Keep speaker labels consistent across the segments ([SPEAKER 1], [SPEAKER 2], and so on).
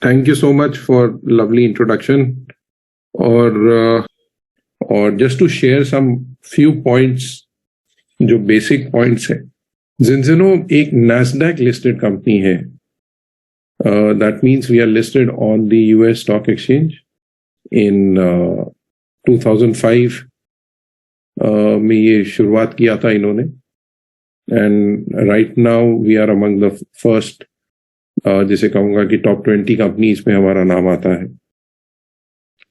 [SPEAKER 1] Thank you so much for lovely introduction. और just to share some few points, जो basic points है। Zinzino एक Nasdaq listed company है। That means we are listed on the US stock exchange in 2005 में ये शुरुआत किया था इन्होंने। And right now we are among the first, जिसे कहूँगा कि टॉप 20 कंपनीज में हमारा नाम आता है।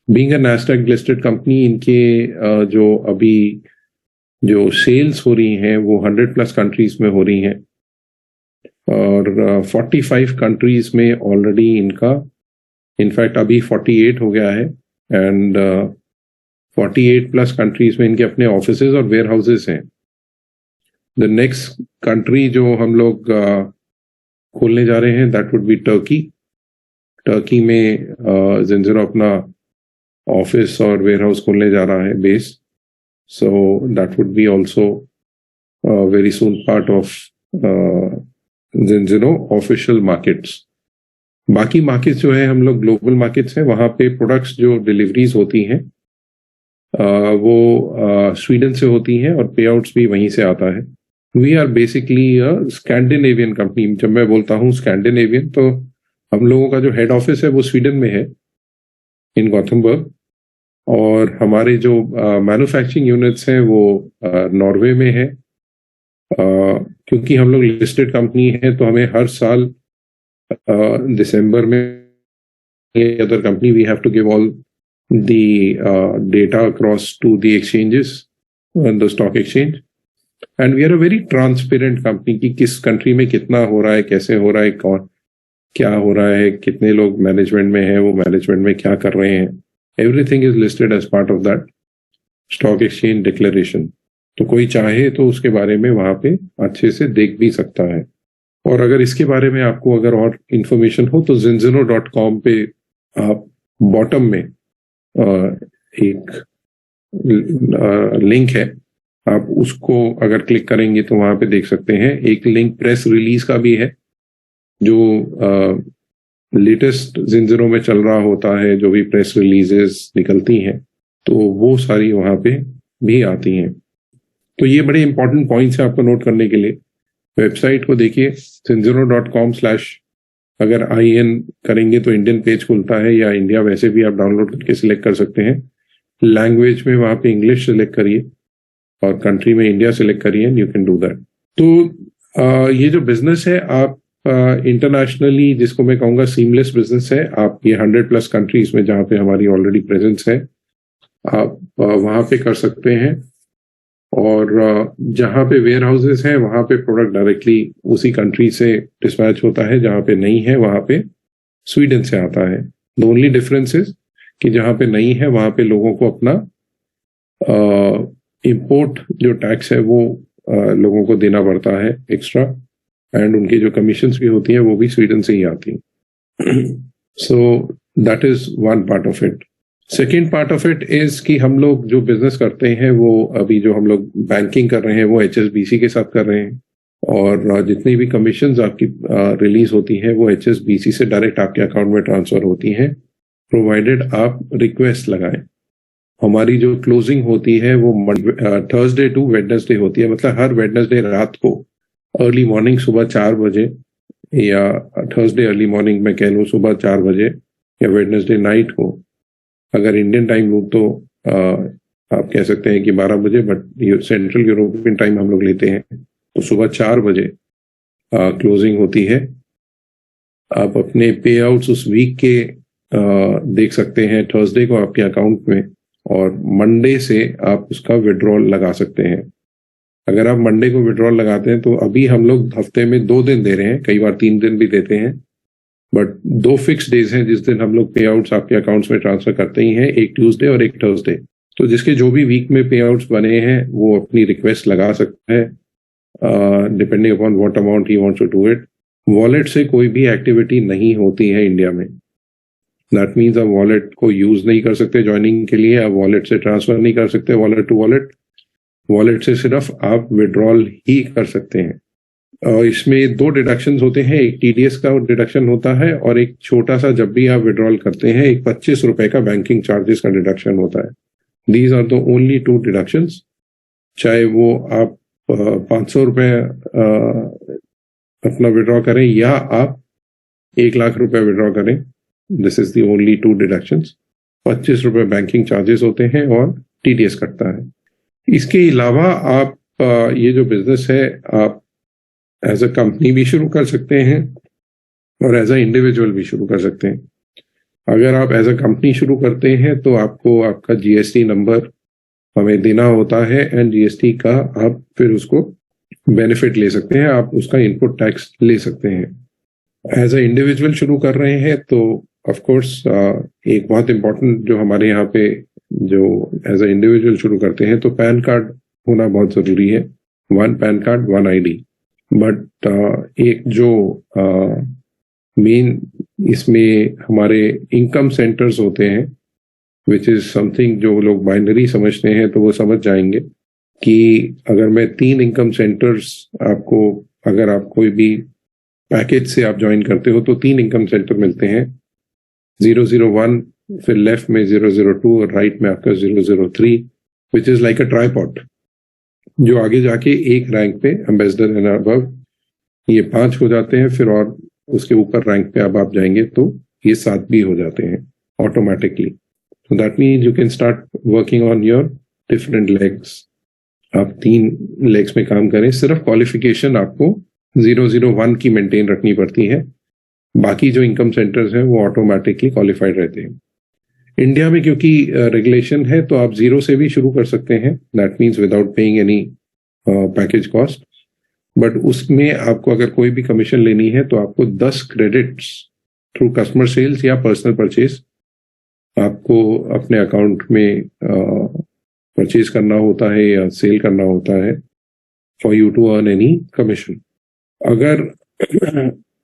[SPEAKER 1] Being a Nasdaq listed company, इनके जो अभी जो सेल्स हो रही हैं वो 100+ कंट्रीज में हो रही हैं, और 45 कंट्रीज में ऑलरेडी इनका, इनफैक्ट अभी 48 हो गया है। एंड 48+ कंट्रीज में इनके अपने ऑफिसेज और वेयर हाउसेज हैं। द नेक्स्ट कंट्री जो हम लोग खोलने जा रहे हैं that would B Turkey. Turkey में ज़िंज़िनो अपना ऑफिस और वेयर हाउस खोलने जा रहा है, base. So that would be also very soon part of Zinzino official markets. बाकी मार्केट्स जो है हम लोग ग्लोबल मार्केट्स हैं, वहाँ पे प्रोडक्ट्स जो डिलीवरीज होती हैं वो स्वीडन से होती हैं और पे आउट्स भी वहीं से आता है। We are basically a Scandinavian company. जब मैं बोलता हूँ स्कैंडिनेवियन, तो हम लोगों का जो हेड ऑफिस है वो स्वीडन में है, इन गॉथेनबर्ग। और हमारे जो मैन्युफैक्चरिंग यूनिट्स हैं वो नॉर्वे में है। क्योंकि हम लोग लिस्टेड कंपनी है तो हमें हर साल दिसंबर में other company we have to give all the data across to the exchanges and the stock exchange, and we are a very transparent company कि किस कंट्री में कितना हो रहा है, कैसे हो रहा है, कौन क्या हो रहा है, कितने लोग मैनेजमेंट में हैं, वो मैनेजमेंट में क्या कर रहे हैं, everything is listed as part of that stock exchange declaration. तो कोई चाहे तो उसके बारे में वहां पे अच्छे से देख भी सकता है। और अगर इसके बारे में आपको अगर और इंफॉर्मेशन हो तो zinzino.com पे आप बॉटम में एक लिंक है, आप उसको अगर क्लिक करेंगे तो वहां पे देख सकते हैं। एक लिंक प्रेस रिलीज का भी है, जो लेटेस्ट ज़िंज़िनो में चल रहा होता है, जो भी प्रेस रिलीजेस निकलती हैं तो वो सारी वहां पे भी आती हैं। तो ये बड़े इंपॉर्टेंट पॉइंट्स हैं आपको नोट करने के लिए। वेबसाइट को देखिए, zinzino.com/ अगर IN करेंगे तो इंडियन पेज खुलता है, या इंडिया वैसे भी आप डाउनलोड करके सिलेक्ट कर सकते हैं। लैंग्वेज में वहां पे इंग्लिश सिलेक्ट करिए और कंट्री में इंडिया सिलेक्ट करिए, यू कैन डू दैट। तो ये जो बिजनेस है, आप इंटरनेशनली, जिसको मैं कहूँगा सीमलेस बिजनेस है, आप ये 100+ कंट्रीज में जहाँ पे हमारी ऑलरेडी प्रेजेंस है, आप वहां पे कर सकते हैं। और जहाँ पे वेयर हाउसेस हैं वहां पे प्रोडक्ट डायरेक्टली उसी कंट्री से डिस्पैच होता है, जहाँ पे नहीं है वहां पे स्वीडन से आता है। द ओनली डिफरेंस इज कि जहाँ पे नहीं है वहां पे लोगों को अपना इंपोर्ट जो टैक्स है वो लोगों को देना पड़ता है एक्स्ट्रा, एंड उनकी जो कमीशंस भी होती हैं वो भी स्वीडन से ही आती हैं। So that is one part of it. Second part of it is कि हम लोग जो बिजनेस करते हैं वो अभी जो हम लोग बैंकिंग कर रहे हैं वो HSBC के साथ कर रहे हैं, और जितनी भी कमीशंस आपकी रिलीज होती हैं वो HSBC से डायरेक्ट आपके अकाउंट में ट्रांसफर होती हैं, प्रोवाइडेड आप रिक्वेस्ट लगाएं। हमारी जो क्लोजिंग होती है वो थर्सडे टू वेडनेसडे होती है, मतलब हर वेडनेसडे रात को अर्ली मॉर्निंग सुबह 4 बजे, या थर्सडे अर्ली मॉर्निंग में कह लूँ सुबह 4 बजे, या वेडनेसडे नाइट को, अगर इंडियन टाइम लूँ तो आप कह सकते हैं कि 12 बजे, बट सेंट्रल यूरोपियन टाइम हम लोग लेते हैं, तो सुबह 4 बजे क्लोजिंग होती है। आप अपने पे आउट्स उस वीक के देख सकते हैं थर्सडे को आपके अकाउंट में, और मंडे से आप उसका विड्रॉल लगा सकते हैं। अगर आप मंडे को विड्रॉल लगाते हैं तो अभी हम लोग हफ्ते में 2 दिन दे रहे हैं, कई बार 3 दिन भी देते हैं, बट 2 फिक्स डेज हैं जिस दिन हम लोग पे आउट्स आपके अकाउंट्स में ट्रांसफर करते ही हैं, एक ट्यूसडे और एक थर्सडे। तो जिसके जो भी वीक में पे आउट्स बने हैं वो अपनी रिक्वेस्ट लगा सकता है, depending upon what amount he wants to do it. Wallet से कोई भी एक्टिविटी नहीं होती है इंडिया में। दैट मीन्स आप वॉलेट को यूज नहीं कर सकते ज्वाइनिंग के लिए, आप वॉलेट से ट्रांसफर नहीं कर सकते वॉलेट टू वॉलेट। वॉलेट से सिर्फ आप विड्रॉल ही कर सकते हैं। इसमें 2 डिडक्शंस होते हैं, एक टीडीएस का डिडक्शन होता है और एक छोटा सा, जब भी आप विड्रॉल करते हैं, एक 25 रुपए का बैंकिंग चार्जेस का डिडक्शन होता है। These are the only 2 deductions. चाहे वो आप 500 रुपए अपना विड्रॉ करें या आप 1 लाख रुपए विड्रॉ करें, this is the only 2 deductions. 25 रुपए बैंकिंग चार्जेस होते हैं और टीडीएस कटता है। इसके अलावा आप ये जो बिजनेस है, आप एज अ कंपनी भी शुरू कर सकते हैं और एज अ इंडिविजुअल भी शुरू कर सकते हैं। अगर आप एज अ कंपनी शुरू करते हैं तो आपको आपका जीएसटी नंबर हमें देना होता है एंड जीएसटी का आप फिर उसको बेनिफिट ले सकते हैं, आप उसका इनपुट टैक्स ले सकते हैं। एज अ इंडिविजुअल शुरू कर रहे हैं तो ऑफ कोर्स एक बहुत इंपॉर्टेंट जो हमारे यहाँ पे जो एज अ इंडिविजुअल शुरू करते हैं तो पैन कार्ड होना बहुत जरूरी है। 1 पैन कार्ड 1 आईडी। बट एक जो मेन इसमें हमारे इनकम सेंटर्स होते हैं, विच इज समथिंग जो लोग बाइनरी समझते हैं, तो वो समझ जाएंगे कि अगर मैं 3 इनकम सेंटर्स आपको, अगर आप कोई भी पैकेज से आप ज्वाइन करते हो तो 3 इनकम सेंटर मिलते हैं। 001, फिर लेफ्ट में 002 और राइट में आपका 003, which is like a tripod, जो आगे जाके एक रैंक पे एम्बेसडर एंड अबव ये 5 हो जाते हैं, फिर और उसके ऊपर रैंक पे अब आप जाएंगे तो ये 7 भी हो जाते हैं automatically. So that means you can start working on your different legs. आप 3 legs में काम करें। सिर्फ क्वालिफिकेशन आपको 001 की मेंटेन रखनी पड़ती है, बाकी जो इनकम सेंटर्स हैं वो ऑटोमेटिकली क्वालिफाइड रहते हैं। इंडिया में क्योंकि रेगुलेशन है तो आप 0 से भी शुरू कर सकते हैं, that means without paying any package cost. But उसमें आपको अगर कोई भी कमीशन लेनी है तो आपको 10 क्रेडिट्स थ्रू कस्टमर सेल्स या पर्सनल परचेज आपको अपने अकाउंट में परचेज करना होता है या सेल करना होता है for you to earn any commission. अगर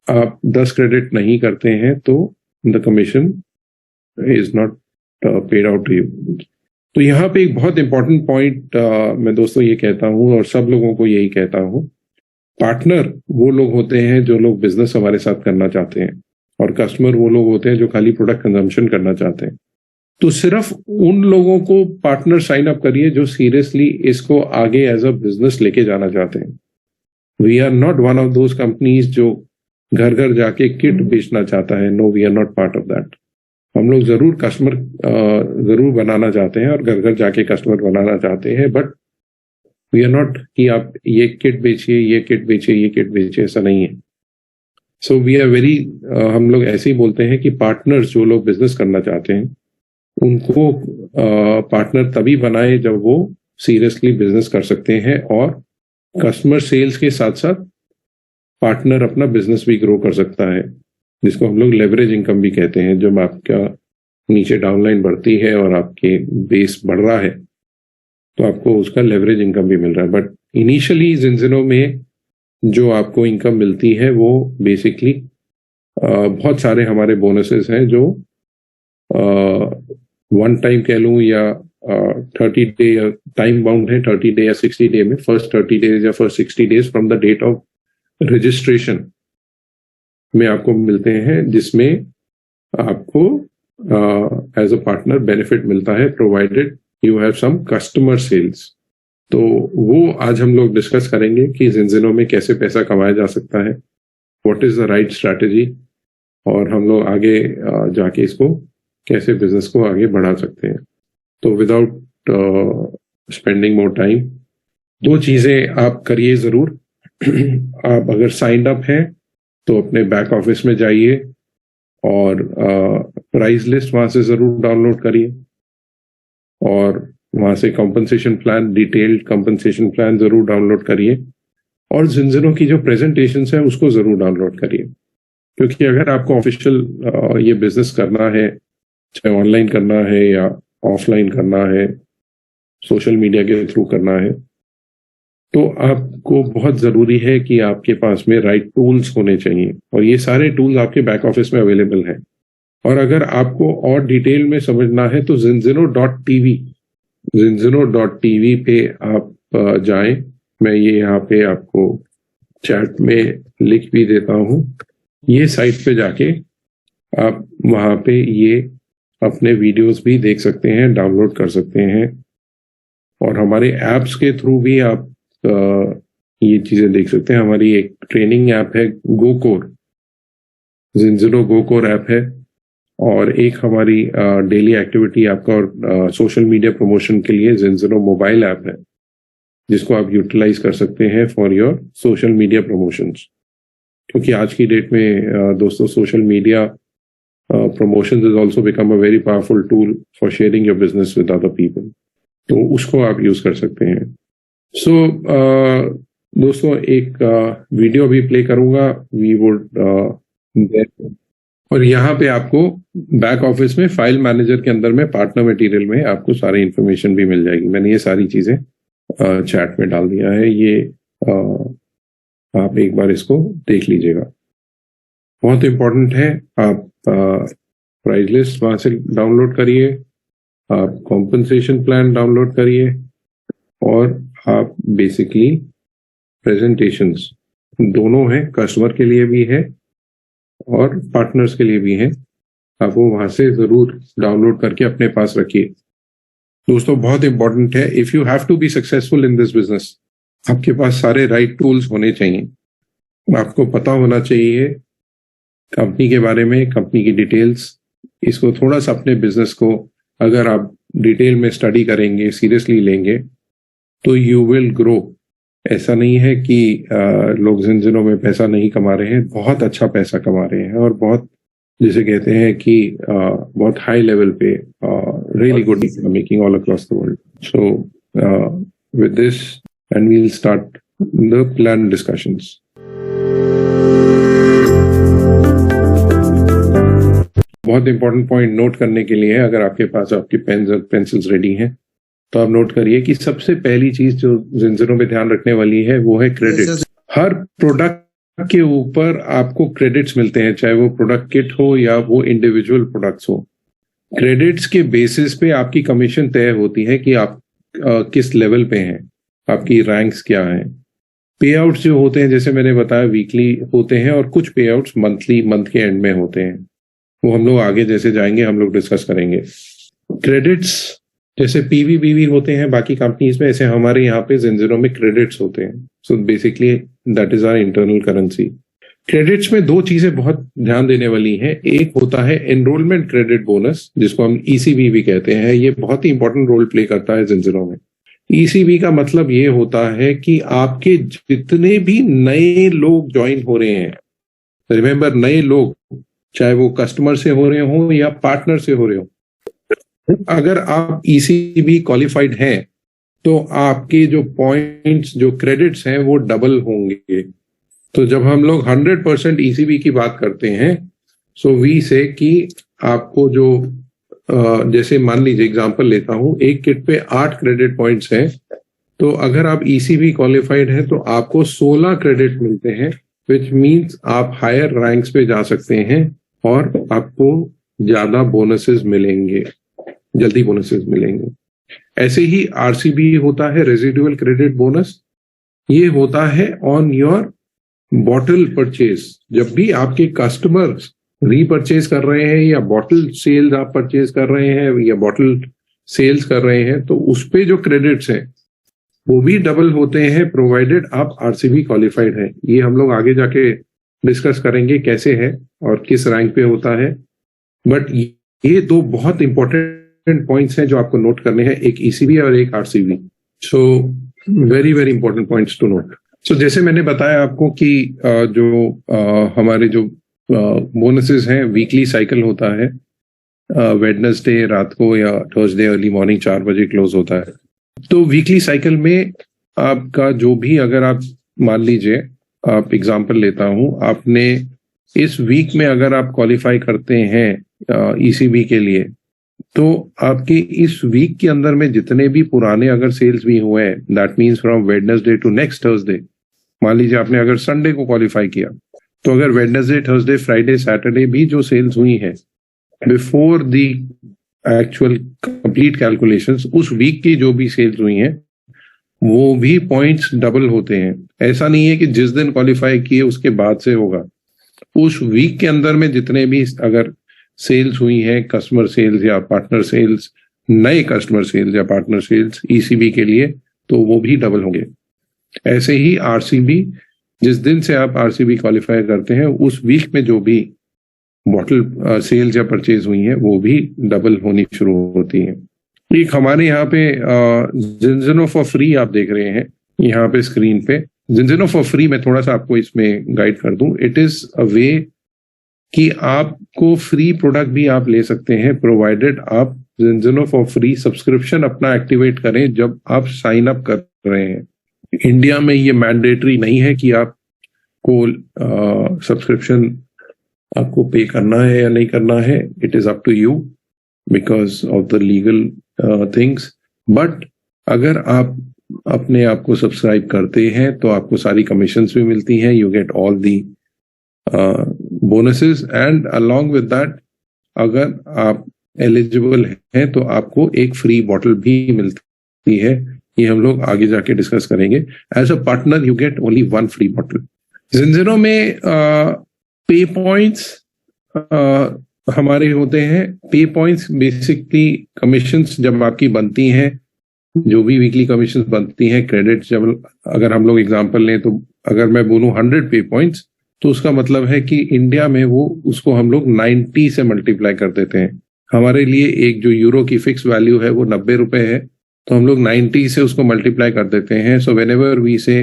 [SPEAKER 1] आप 10 क्रेडिट नहीं करते हैं तो the commission is not paid out to you. तो यहाँ पे एक बहुत इंपॉर्टेंट पॉइंट मैं दोस्तों ये कहता हूँ और सब लोगों को यही कहता हूँ, पार्टनर वो लोग होते हैं जो लोग बिजनेस हमारे साथ करना चाहते हैं और कस्टमर वो लोग होते हैं जो खाली प्रोडक्ट कंजम्पशन करना चाहते हैं। तो सिर्फ उन लोगों को पार्टनर साइन अप करिए जो सीरियसली इसको आगे एज अ बिजनेस लेके जाना चाहते हैं। We are not one of those companies जो घर घर जाके किट बेचना चाहता है। No, we are not part of that. हम लोग जरूर कस्टमर जरूर बनाना चाहते हैं और घर घर जाके कस्टमर बनाना चाहते हैं, बट वी आर नॉट कि आप ये किट बेचिए, ये किट बेचिए, ये किट बेचिए, ऐसा नहीं है। सो वी आर वेरी, हम लोग ऐसे ही बोलते हैं कि पार्टनर्स जो लोग बिजनेस करना चाहते हैं उनको पार्टनर तभी बनाए जब वो सीरियसली बिजनेस कर सकते हैं और कस्टमर सेल्स के साथ साथ पार्टनर अपना बिजनेस भी ग्रो कर सकता है, जिसको हम लोग लेवरेज इनकम भी कहते हैं। जब आपका नीचे डाउनलाइन बढ़ती है और आपके बेस बढ़ रहा है तो आपको उसका लेवरेज इनकम भी मिल रहा है। बट इनिशियली जिनजिनो में जो आपको इनकम मिलती है वो बेसिकली बहुत सारे हमारे बोनसेस हैं जो वन टाइम कह लूँ या 30 डे टाइम बाउंड है, 30 डे या 60 डे में, फर्स्ट 30 डेज या first 60 days from the date of registration में आपको मिलते हैं, जिसमें आपको एज अ पार्टनर बेनिफिट मिलता है provided you have some customer sales. तो वो आज हम लोग डिस्कस करेंगे कि जिनजिनो में कैसे पैसा कमाया जा सकता है, what is the right strategy, और हम लोग आगे जाके इसको कैसे बिजनेस को आगे बढ़ा सकते हैं। तो विदाउट स्पेंडिंग मोर टाइम, 2 चीजें आप करिए जरूर। आप अगर साइंड अप हैं तो अपने बैक ऑफिस में जाइए और प्राइस लिस्ट वहां से जरूर डाउनलोड करिए और वहां से compensation plan, detailed compensation plan जरूर डाउनलोड करिए और जिनजिनो की जो प्रेजेंटेशन है उसको जरूर डाउनलोड करिए। क्योंकि अगर आपको ऑफिशियल ये बिजनेस करना है, चाहे ऑनलाइन करना है या ऑफलाइन करना है, सोशल मीडिया के थ्रू करना है, तो आपको बहुत जरूरी है कि आपके पास में राइट टूल्स होने चाहिए और ये सारे टूल्स आपके बैक ऑफिस में अवेलेबल हैं। और अगर आपको और डिटेल में समझना है तो zinzino.tv पे आप जाएं। मैं ये यहाँ पे आपको चैट में लिख भी देता हूं। ये साइट पे जाके आप वहां पे ये अपने वीडियोस भी देख सकते हैं, डाउनलोड कर सकते हैं, और हमारे ऐप्स के थ्रू भी आप ये चीजें देख सकते हैं। हमारी एक ट्रेनिंग ऐप है गोकोर, ज़ेनज़ेरो गोकोर ऐप है, और एक हमारी डेली एक्टिविटी आपका और सोशल मीडिया प्रमोशन के लिए ज़ेनज़ेरो मोबाइल ऐप है, जिसको आप यूटिलाइज कर सकते हैं for your social media promotions. क्योंकि आज की डेट में दोस्तों social media promotions is also become a very powerful tool for sharing your business with other people, तो उसको आप यूज कर सकते हैं। सो दोस्तों एक वीडियो भी प्ले करूंगा, वी वुड और यहाँ पे आपको बैक ऑफिस में फाइल मैनेजर के अंदर में पार्टनर मटेरियल में आपको सारी इंफॉर्मेशन भी मिल जाएगी। मैंने ये सारी चीजें चैट में डाल दिया है, ये आप एक बार इसको देख लीजिएगा, बहुत इंपॉर्टेंट है। आप प्राइस लिस्ट वहां से डाउनलोड करिए, आप कॉम्पनसेशन प्लान डाउनलोड करिए, और आप बेसिकली प्रेजेंटेशंस दोनों हैं, कस्टमर के लिए भी है और पार्टनर्स के लिए भी है, आप वो वहां से जरूर डाउनलोड करके अपने पास रखिए। दोस्तों बहुत इंपॉर्टेंट है, if you have to be successful in this business, आपके पास सारे राइट टूल्स होने चाहिए। आपको पता होना चाहिए कंपनी के बारे में, कंपनी की डिटेल्स। इसको थोड़ा सा अपने बिजनेस को अगर आप डिटेल में स्टडी करेंगे, सीरियसली लेंगे, तो यू विल ग्रो। ऐसा नहीं है कि लोग ज़ेनज़ेरो में पैसा नहीं कमा रहे हैं, बहुत अच्छा पैसा कमा रहे हैं, और बहुत जिसे कहते हैं कि बहुत हाई लेवल पे really good making all across the world. So with this and we will start the plan discussions. बहुत इंपॉर्टेंट पॉइंट नोट करने के लिए है, अगर आपके पास आपकी पेन्स और पेंसिल्स रेडी हैं तो आप नोट करिए कि सबसे पहली चीज जो ज़ेनज़ेरो में ध्यान रखने वाली है वो है क्रेडिट्स। हर प्रोडक्ट के ऊपर आपको क्रेडिट्स मिलते हैं, चाहे वो प्रोडक्ट किट हो या वो इंडिविजुअल प्रोडक्ट्स हो। क्रेडिट्स के बेसिस पे आपकी कमीशन तय होती है कि आप किस लेवल पे हैं, आपकी रैंक्स क्या हैं। पे आउट्स जो होते हैं, जैसे मैंने बताया, वीकली होते हैं, और कुछ पे आउट्स मंथ के एंड में होते हैं। वो हम लोग आगे जैसे जाएंगे हम लोग डिस्कस करेंगे। क्रेडिट्स जैसे पीवी बीवी होते हैं बाकी कंपनीज में, ऐसे हमारे यहाँ पे ज़ेनज़ेरो में क्रेडिट्स होते हैं। So basically that is our internal currency. Credits में दो चीजें बहुत ध्यान देने वाली हैं। एक होता है एनरोलमेंट क्रेडिट बोनस, जिसको हम ईसीबी भी कहते हैं। ये बहुत ही इंपॉर्टेंट रोल प्ले करता है ज़ेनज़ेरो में। ईसीबी का मतलब ये होता है कि आपके जितने भी नए लोग ज्वाइन हो रहे हैं, रिमेंबर नए लोग, चाहे वो कस्टमर से हो रहे हो या पार्टनर से हो रहे हो, अगर आप ईसीबी क्वालिफाइड हैं तो आपके जो पॉइंट्स, जो क्रेडिट्स हैं, वो डबल होंगे। तो जब हम लोग 100% ईसीबी की बात करते हैं, सो वी से कि आपको जो जैसे मान लीजिए एग्जांपल लेता हूं, एक किट पे 8 क्रेडिट पॉइंट्स हैं, तो अगर आप ईसीबी क्वालिफाइड हैं तो आपको 16 क्रेडिट मिलते हैं, विच मीन्स आप हायर रैंक्स पे जा सकते हैं और आपको ज्यादा बोनसेस मिलेंगे, जल्दी बोनसेस मिलेंगे। ऐसे ही आरसीबी होता है, रेजिडुअल क्रेडिट बोनस। ये होता है ऑन योर बॉटल परचेज। जब भी आपके कस्टमर्स रीपरचेज कर रहे हैं या बॉटल सेल्स आप परचेज कर रहे हैं या बॉटल सेल्स कर रहे हैं, तो उस पे जो क्रेडिट्स हैं वो भी डबल होते हैं, प्रोवाइडेड आप आरसीबी क्वालिफाइड है। ये हम लोग आगे जाके डिस्कस करेंगे कैसे है और किस रैंक पे होता है। बट ये दो बहुत इंपॉर्टेंट पॉइंट्स हैं जो आपको नोट करने हैं, एक ईसीबी और एक RCB. So very very important points to note. So जैसे मैंने बताया आपको कि हमारे जो बोनसेस हैं, वीकली साइकिल होता है। वेडनेसडे रात को या थर्सडे अर्ली मॉर्निंग 4 बजे क्लोज होता है। तो वीकली साइकिल में आपका जो भी, अगर आप मान लीजिए, आप एग्जांपल लेता हूं, आपने इस वीक में अगर आप क्वालिफाई करते हैं ईसीबी के लिए, तो आपके इस वीक के अंदर में जितने भी पुराने अगर सेल्स भी हुए हैं, that means from Wednesday to next Thursday, मान लीजिए आपने अगर संडे को क्वालिफाई किया, तो अगर वेडनेसडे, थर्सडे, फ्राइडे, सैटरडे भी जो सेल्स हुई हैं before the actual complete calculations, उस वीक की जो भी सेल्स हुई हैं, वो भी पॉइंट्स डबल होते हैं। ऐसा नहीं है कि जिस दिन क्वालिफाई किए उसके बाद से होगा, उस वीक के अंदर में जितने भी अगर सेल्स हुई है, कस्टमर सेल्स या पार्टनर सेल्स, नए कस्टमर सेल्स या पार्टनर सेल्स ईसीबी के लिए, तो वो भी डबल होंगे। ऐसे ही आरसीबी, जिस दिन से आप आरसीबी क्वालिफाई करते हैं उस वीक में जो भी बॉटल सेल्स या परचेज हुई है वो भी डबल होनी शुरू होती है। एक हमारे यहाँ पे जिंजिनो फॉर फ्री आप देख रहे हैं यहाँ पे स्क्रीन पे। जिंजिनो फॉर फ्री मैं थोड़ा सा आपको इसमें गाइड कर दूं। इट इज अ वे कि आपको फ्री प्रोडक्ट भी आप ले सकते हैं, प्रोवाइडेड आप जिंजिनो फॉर फ्री सब्सक्रिप्शन अपना एक्टिवेट करें जब आप साइन अप कर रहे हैं। इंडिया में ये मैंडेटरी नहीं है कि आपको सब्सक्रिप्शन आपको पे करना है या नहीं करना है। It is up to you because of the legal things. But अगर आप अपने आप को सब्सक्राइब करते हैं तो आपको सारी कमीशंस भी मिलती हैं, you get all the bonuses, and along with that अगर आप एलिजिबल हैं तो आपको एक फ्री बॉटल भी मिलती है। ये हम लोग आगे जाके डिस्कस करेंगे। As a partner you get only one free bottle. Zinzino में पे पॉइंट्स हमारे होते हैं। पे पॉइंट्स बेसिकली कमीशंस जब आपकी बनती हैं, जो भी वीकली कमीशंस बनती हैं, क्रेडिट जब अगर हम लोग एग्जांपल लें तो अगर मैं बोलूं 100 पे पॉइंट्स, तो उसका मतलब है कि इंडिया में वो उसको हम लोग 90 से मल्टीप्लाई कर देते हैं। हमारे लिए एक जो यूरो की फिक्स वैल्यू है वो 90 रुपए है, तो हम लोग 90 से उसको मल्टीप्लाई कर देते हैं। सो व्हेनेवर वी से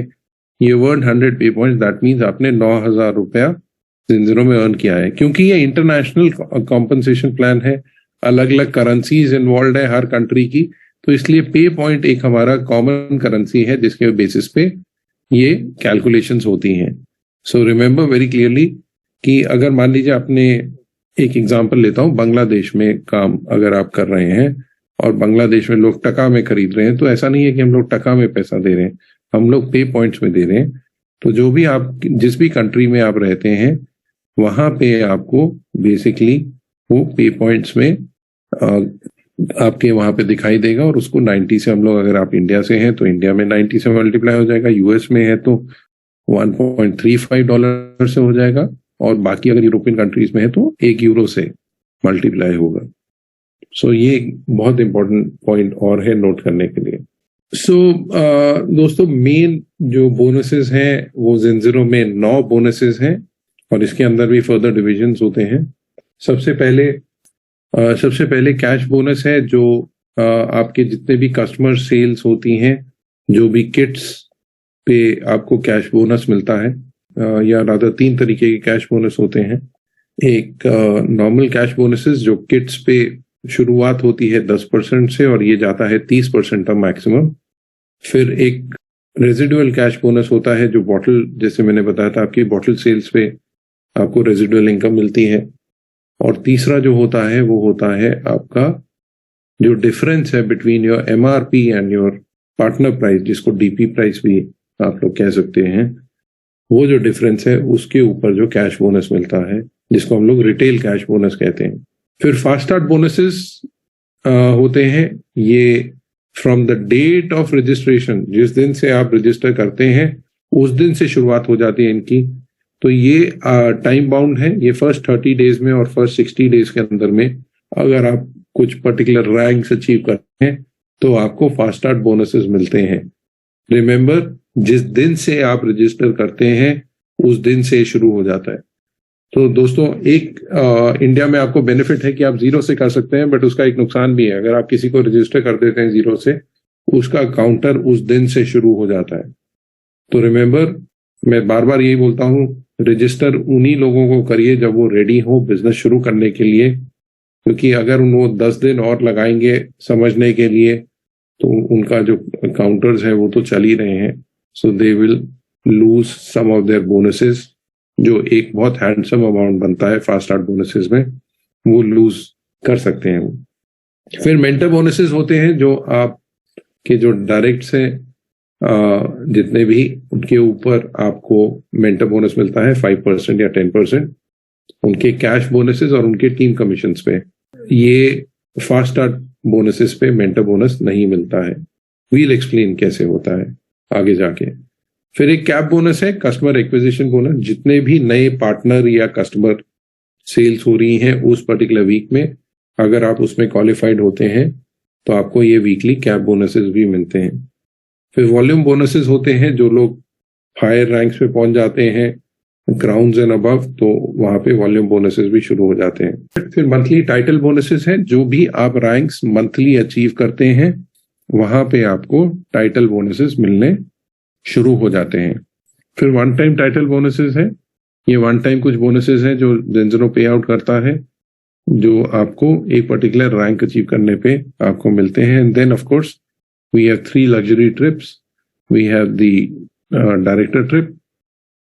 [SPEAKER 1] यू अर्न 100 पे पॉइंट्स, दैट मीन्स आपने 9,000 रुपया जिंजिनो में अर्न किया है। क्योंकि ये इंटरनेशनल कॉम्पनसेशन प्लान है, अलग अलग करेंसीज इन्वॉल्व है हर कंट्री की, तो इसलिए पे पॉइंट एक हमारा कॉमन करेंसी है जिसके बेसिस पे ये कैलकुलेशंस होती हैं। सो रिमेंबर वेरी क्लियरली कि अगर मान लीजिए आपने, एक एग्जांपल लेता हूं, बांग्लादेश में काम अगर आप कर रहे हैं और बांग्लादेश में लोग टका में खरीद रहे हैं, तो ऐसा नहीं है कि हम लोग टका में पैसा दे रहे हैं, हम लोग पे पॉइंट्स में दे रहे हैं। तो जो भी आप जिस भी कंट्री में आप रहते हैं वहां पे आपको बेसिकली वो पे पॉइंट्स में आपके वहां पे दिखाई देगा, और उसको 90 से हम लोग, अगर आप इंडिया से हैं तो इंडिया में 90 से मल्टीप्लाई हो जाएगा, यूएस में है तो $1.35 से हो जाएगा, और बाकी अगर यूरोपियन कंट्रीज में है तो 1 यूरो से मल्टीप्लाई होगा। सो ये बहुत इंपॉर्टेंट पॉइंट और है नोट करने के लिए। दोस्तों मेन जो बोनसेस हैं वो जिंजिनो में 9 बोनसेस हैं, और इसके अंदर भी फर्दर डिविजन्स होते हैं। सबसे पहले कैश बोनस है, जो आपके जितने भी कस्टमर सेल्स होती हैं, जो भी किट्स पे आपको कैश बोनस मिलता है, या रादर 3 तरीके के कैश बोनस होते हैं। एक नॉर्मल कैश बोनसेस जो किट्स पे शुरुआत होती है 10% से और ये जाता है 30% तक मैक्सिमम। फिर एक रेजिडुअल कैश बोनस होता है जो बॉटल, जैसे मैंने बताया था, आपकी बॉटल सेल्स पे आपको रेजिडुअल इनकम मिलती है। और तीसरा जो होता है वो होता है आपका जो डिफरेंस है between your MRP and your partner price, जिसको डीपी प्राइस भी आप लोग कह सकते हैं। वो जो डिफरेंस है उसके ऊपर जो कैश बोनस मिलता है, जिसको हम लोग रिटेल कैश बोनस कहते हैं। फिर फास्ट स्टार्ट बोनसेस होते हैं। ये from the date of registration, जिस दिन से आप रजिस्टर करते हैं उस दिन से शुरुआत हो जाती है इनकी। तो ये टाइम बाउंड है। ये फर्स्ट 30 डेज में और फर्स्ट 60 डेज के अंदर में अगर आप कुछ पर्टिकुलर रैंक्स अचीव करते हैं तो आपको फास्ट स्टार्ट बोनसेस मिलते हैं। रिमेंबर, जिस दिन से आप रजिस्टर करते हैं उस दिन से शुरू हो जाता है। तो दोस्तों एक इंडिया में आपको बेनिफिट है कि आप 0 से कर सकते हैं, बट उसका एक नुकसान भी है। अगर आप किसी को रजिस्टर कर देते हैं 0 से, उसका काउंटर उस दिन से शुरू हो जाता है। तो रिमेंबर, मैं बार बार यही बोलता हूं, रजिस्टर उन्हीं लोगों को करिए जब वो रेडी हो बिजनेस शुरू करने के लिए, क्योंकि अगर वो 10 दिन और लगाएंगे समझने के लिए तो उनका जो काउंटर्स है वो तो चल ही रहे हैं। So they will lose some of their bonuses, जो एक बहुत हैंडसम अमाउंट बनता है फास्ट स्टार्ट बोनसेस में, वो लूज कर सकते हैं। फिर मेंटर बोनसेस होते हैं, जो आपके जो डायरेक्ट से जितने भी, उनके ऊपर आपको मेंटर बोनस मिलता है 5% या 10%, उनके कैश बोनसेस और उनके टीम कमीशंस पे। ये फास्ट स्टार्ट बोनसेस पे मेंटर बोनस नहीं मिलता है। वील एक्सप्लेन कैसे होता है आगे जाके। फिर एक कैप बोनस है, कस्टमर एक्विजिशन बोनस। जितने भी नए पार्टनर या कस्टमर सेल्स हो रही हैं उस पर्टिकुलर वीक में, अगर आप उसमें क्वालिफाइड होते हैं तो आपको ये वीकली कैप बोनसेस भी मिलते हैं। फिर वॉल्यूम बोनसेस होते हैं, जो लोग हायर रैंक्स पे पहुंच जाते हैं, क्राउन्स एंड अबव, तो वहां पे वॉल्यूम बोनसेस भी शुरू हो जाते हैं। फिर मंथली टाइटल बोनसेस हैं, जो भी आप रैंक्स मंथली अचीव करते हैं वहां पे आपको टाइटल बोनसेस मिलने शुरू हो जाते हैं। फिर वन टाइम टाइटल बोनसेस है, ये वन टाइम कुछ बोनसेस हैं जो जेंजनो पे आउट करता है, जो आपको एक पर्टिकुलर रैंक अचीव करने पे आपको मिलते हैं। And then of course we have 3 luxury trips. We have the director trip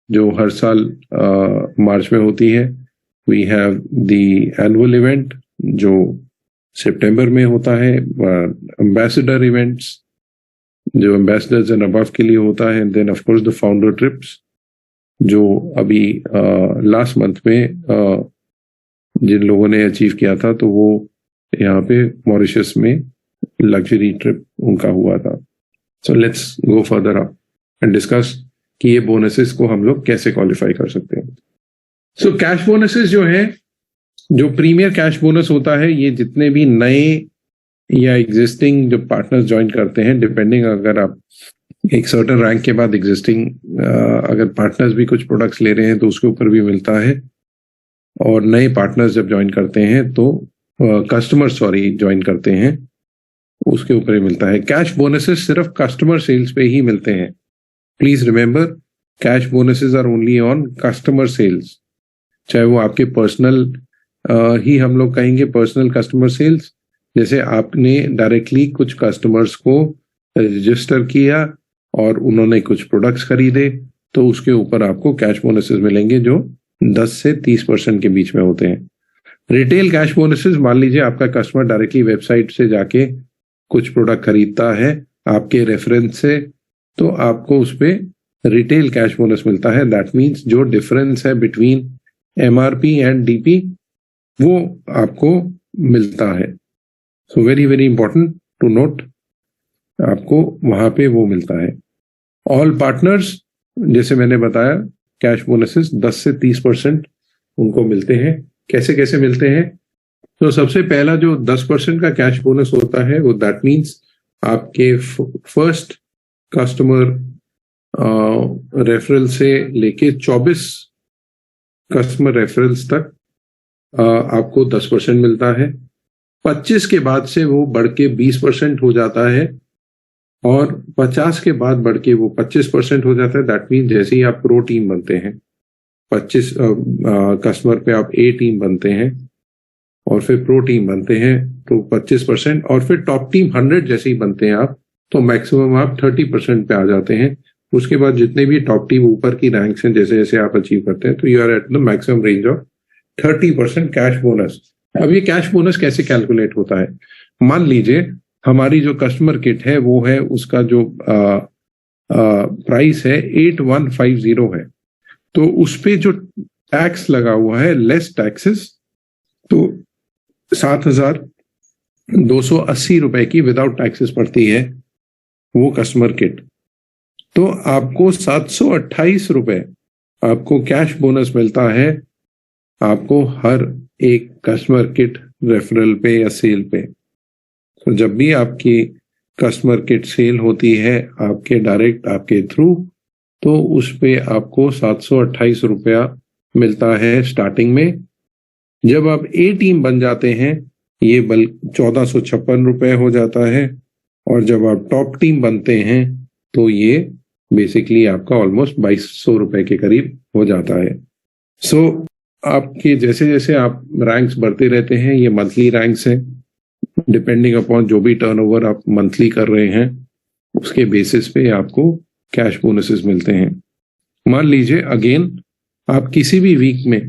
[SPEAKER 1] जो हर साल मार्च में होती है। We have the annual event जो सितंबर में होता है। एम्बेसडर इवेंट्स जो एम्बेसडर्स एंड अबव के लिए होता है। Then of course the founder trips जो अभी लास्ट मंथ में जिन लोगों ने अचीव किया था, तो वो यहाँ पे मॉरिशस में लग्जरी ट्रिप उनका हुआ था। So let's go further up and discuss कि ये बोनसेस को हम लोग कैसे क्वालिफाई कर सकते हैं। सो कैश बोनसेस जो है, जो प्रीमियर कैश बोनस होता है, ये जितने भी नए या एग्जिस्टिंग जो पार्टनर्स ज्वाइन करते हैं, डिपेंडिंग अगर आप एक सर्टेन रैंक के बाद एग्जिस्टिंग अगर पार्टनर्स भी कुछ प्रोडक्ट्स ले रहे हैं तो उसके ऊपर भी मिलता है। और नए पार्टनर्स जब ज्वाइन करते हैं तो कस्टमर ज्वाइन करते हैं उसके ऊपर ही मिलता है। कैश बोनसेस सिर्फ कस्टमर सेल्स पे ही मिलते हैं। Please remember, cash bonuses are only on customer sales, चाहे वो आपके पर्सनल ही हम लोग कहेंगे पर्सनल कस्टमर सेल्स, जैसे आपने डायरेक्टली कुछ कस्टमर्स को रजिस्टर किया और उन्होंने कुछ प्रोडक्ट्स खरीदे, तो उसके ऊपर आपको कैश बोनसेस मिलेंगे जो 10 से 30% के बीच में होते हैं। रिटेल कैश बोनसेस, मान लीजिए आपका कस्टमर डायरेक्टली वेबसाइट से जाके कुछ प्रोडक्ट खरीदता है आपके रेफरेंस से, तो आपको उस पर रिटेल कैश बोनस मिलता है। दैट मीन्स जो डिफरेंस है बिटवीन एमआरपी एंड डीपी वो आपको मिलता है। So very very important to note, आपको वहां पे वो मिलता है। ऑल पार्टनर्स, जैसे मैंने बताया, कैश बोनसेस 10 से 30% उनको मिलते हैं। कैसे कैसे मिलते हैं? तो सबसे पहला जो 10% का कैश बोनस होता है वो दैट मीन्स आपके फर्स्ट कस्टमर रेफरल से लेके 24 कस्टमर रेफरल्स तक आपको 10% मिलता है। 25 के बाद से वो बढ़ के 20% हो जाता है और 50 के बाद बढ़ के वो 25% हो जाता है। दैट मीन जैसे ही आप प्रो टीम बनते हैं, 25 कस्टमर पे आप ए टीम बनते हैं और फिर प्रो टीम बनते हैं तो 25%, और फिर टॉप टीम 100 जैसे ही बनते हैं आप तो मैक्सिमम आप 30% पे आ जाते हैं। उसके बाद जितने भी टॉप टीम ऊपर की रैंक्स हैं जैसे जैसे आप अचीव करते हैं तो you are at the maximum range of 30% cash bonus. अब ये कैश बोनस कैसे कैलकुलेट होता है? मान लीजिए हमारी जो कस्टमर किट है वो है, उसका जो प्राइस है 8150 है, तो उस पे जो टैक्स लगा हुआ है लेस टैक्सेस, तो 7280 रुपए की विदाउट टैक्सेस पड़ती है वो कस्टमर किट। तो आपको 728 रुपए आपको कैश बोनस मिलता है आपको हर एक कस्टमर किट रेफरल पे या सेल पे। तो जब भी आपकी कस्टमर किट सेल होती है आपके डायरेक्ट आपके थ्रू, तो उस पे आपको 728 रुपया मिलता है स्टार्टिंग में। जब आप ए टीम बन जाते हैं ये 1456 रुपए हो जाता है, और जब आप टॉप टीम बनते हैं तो ये बेसिकली आपका ऑलमोस्ट 2200 रुपए के करीब हो जाता है। सो आपके जैसे जैसे आप रैंक्स बढ़ते रहते हैं, ये मंथली रैंक्स हैं, डिपेंडिंग अपॉन जो भी टर्नओवर आप मंथली कर रहे हैं उसके बेसिस पे आपको कैश बोनसेस मिलते हैं। मान लीजिए अगेन आप किसी भी वीक में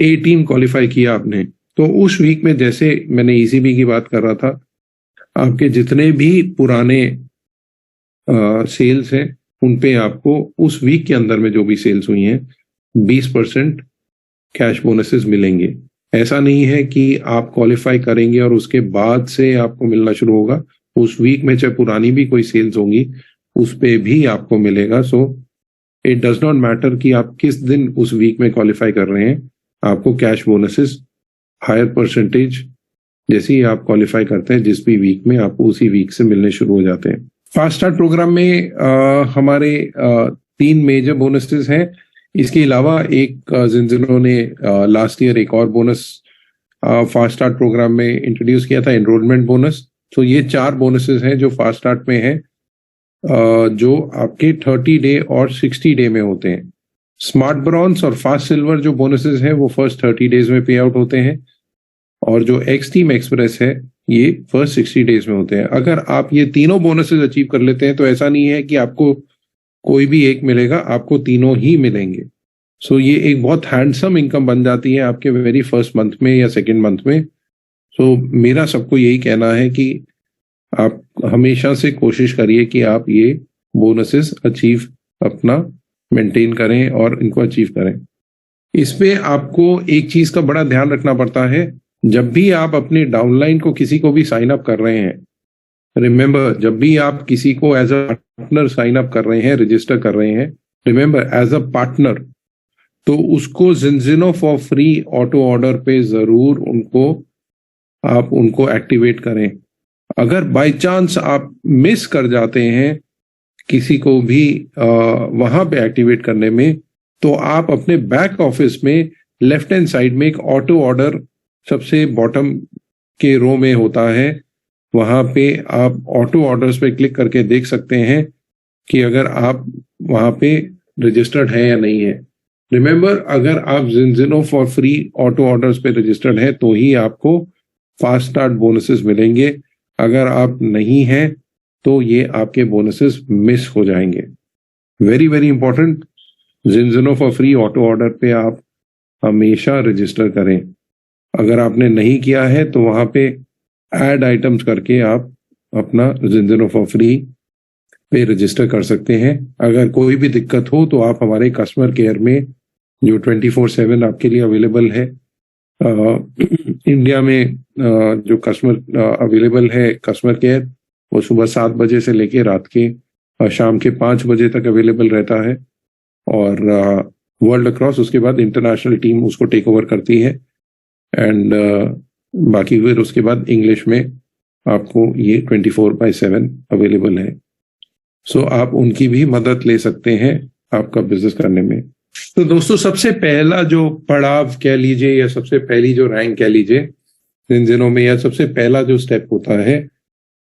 [SPEAKER 1] ए टीम क्वालिफाई किया आपने, तो उस वीक में जैसे मैंने ईसीबी की बात कर रहा था, आपके जितने भी पुराने सेल्स हैं उन पे आपको उस वीक के अंदर में जो भी सेल्स हुई हैं 20% कैश बोनसेस मिलेंगे। ऐसा नहीं है कि आप क्वालिफाई करेंगे और उसके बाद से आपको मिलना शुरू होगा, उस वीक में चाहे पुरानी भी कोई सेल्स होंगी उस पे भी आपको मिलेगा। So it does not matter कि आप किस दिन उस वीक में क्वालिफाई कर रहे हैं, आपको कैश बोनसेस हायर परसेंटेज जैसे ही आप क्वालिफाई करते हैं जिस भी वीक में, आपको उसी वीक से मिलने शुरू हो जाते हैं। फास्ट स्टार्ट प्रोग्राम में हमारे 3 मेजर बोनसेस हैं। इसके अलावा एक जिन्हों ने लास्ट ईयर एक और बोनस फास्ट स्टार्ट प्रोग्राम में इंट्रोड्यूस किया था, एनरोलमेंट बोनस। तो ये 4 बोनसेस हैं जो फास्ट स्टार्ट में हैं, जो आपके 30 डे और 60 डे में होते हैं। स्मार्ट ब्रॉन्ज और फास्ट सिल्वर जो बोनसेस हैं वो फर्स्ट 30 डेज में पे आउट होते हैं, और जो एक्स टीम एक्सप्रेस है ये फर्स्ट 60 डेज में होते हैं। अगर आप ये तीनों बोनसेस अचीव कर लेते हैं तो ऐसा नहीं है कि आपको कोई भी एक मिलेगा, आपको तीनों ही मिलेंगे। सो ये एक बहुत हैंडसम इनकम बन जाती है आपके वेरी फर्स्ट मंथ में या सेकेंड मंथ में। सो मेरा सबको यही कहना है कि आप हमेशा से कोशिश करिए कि आप ये बोनसेस अचीव अपना मेंटेन करें और इनको अचीव करें। इसमें आपको एक चीज का बड़ा ध्यान रखना पड़ता है, जब भी आप अपने डाउनलाइन को किसी को भी साइन अप कर रहे हैं, रिमेंबर जब भी आप किसी को as a partner sign up कर रहे हैं, रजिस्टर कर रहे हैं, रिमेंबर एज अ पार्टनर, तो उसको ज़िनज़िनो फॉर फ्री ऑटो ऑर्डर पे जरूर उनको एक्टिवेट करें। अगर बाय चांस आप मिस कर जाते हैं किसी को भी वहां पे एक्टिवेट करने में, तो आप अपने बैक ऑफिस में लेफ्ट हैंड साइड में एक ऑटो ऑर्डर सबसे बॉटम के रो में होता है, वहां पे आप ऑटो ऑर्डर्स पे क्लिक करके देख सकते हैं कि अगर आप वहां पे रजिस्टर्ड है या नहीं है। रिमेंबर अगर आप ज़िनज़िनो फॉर फ्री ऑटो ऑर्डर्स पे रजिस्टर्ड है तो ही आपको फास्ट स्टार्ट बोनसेस मिलेंगे, अगर आप नहीं हैं तो ये आपके बोनसेस मिस हो जाएंगे। Very very important, Zinzino for free auto order पे आप हमेशा रजिस्टर करें। अगर आपने नहीं किया है तो वहां पे ऐड आइटम्स करके आप अपना ज़िनज़िनो फॉर फ्री पे रजिस्टर कर सकते हैं। अगर कोई भी दिक्कत हो तो आप हमारे कस्टमर केयर में जो 24/7 आपके लिए अवेलेबल है, इंडिया में जो कस्टमर अवेलेबल है कस्टमर केयर, वो सुबह 7 बजे से लेके रात के शाम के 5 बजे तक अवेलेबल रहता है, और वर्ल्ड अक्रॉस उसके बाद इंटरनेशनल टीम उसको टेक ओवर करती है, एंड बाकी फिर उसके बाद इंग्लिश में आपको ये 24/7 अवेलेबल है। सो आप उनकी भी मदद ले सकते हैं आपका बिजनेस करने में। तो दोस्तों सबसे पहला जो पड़ाव कह लीजिए या सबसे पहली जो रैंक कह लीजिए इन दिनों में, या सबसे पहला जो स्टेप होता है,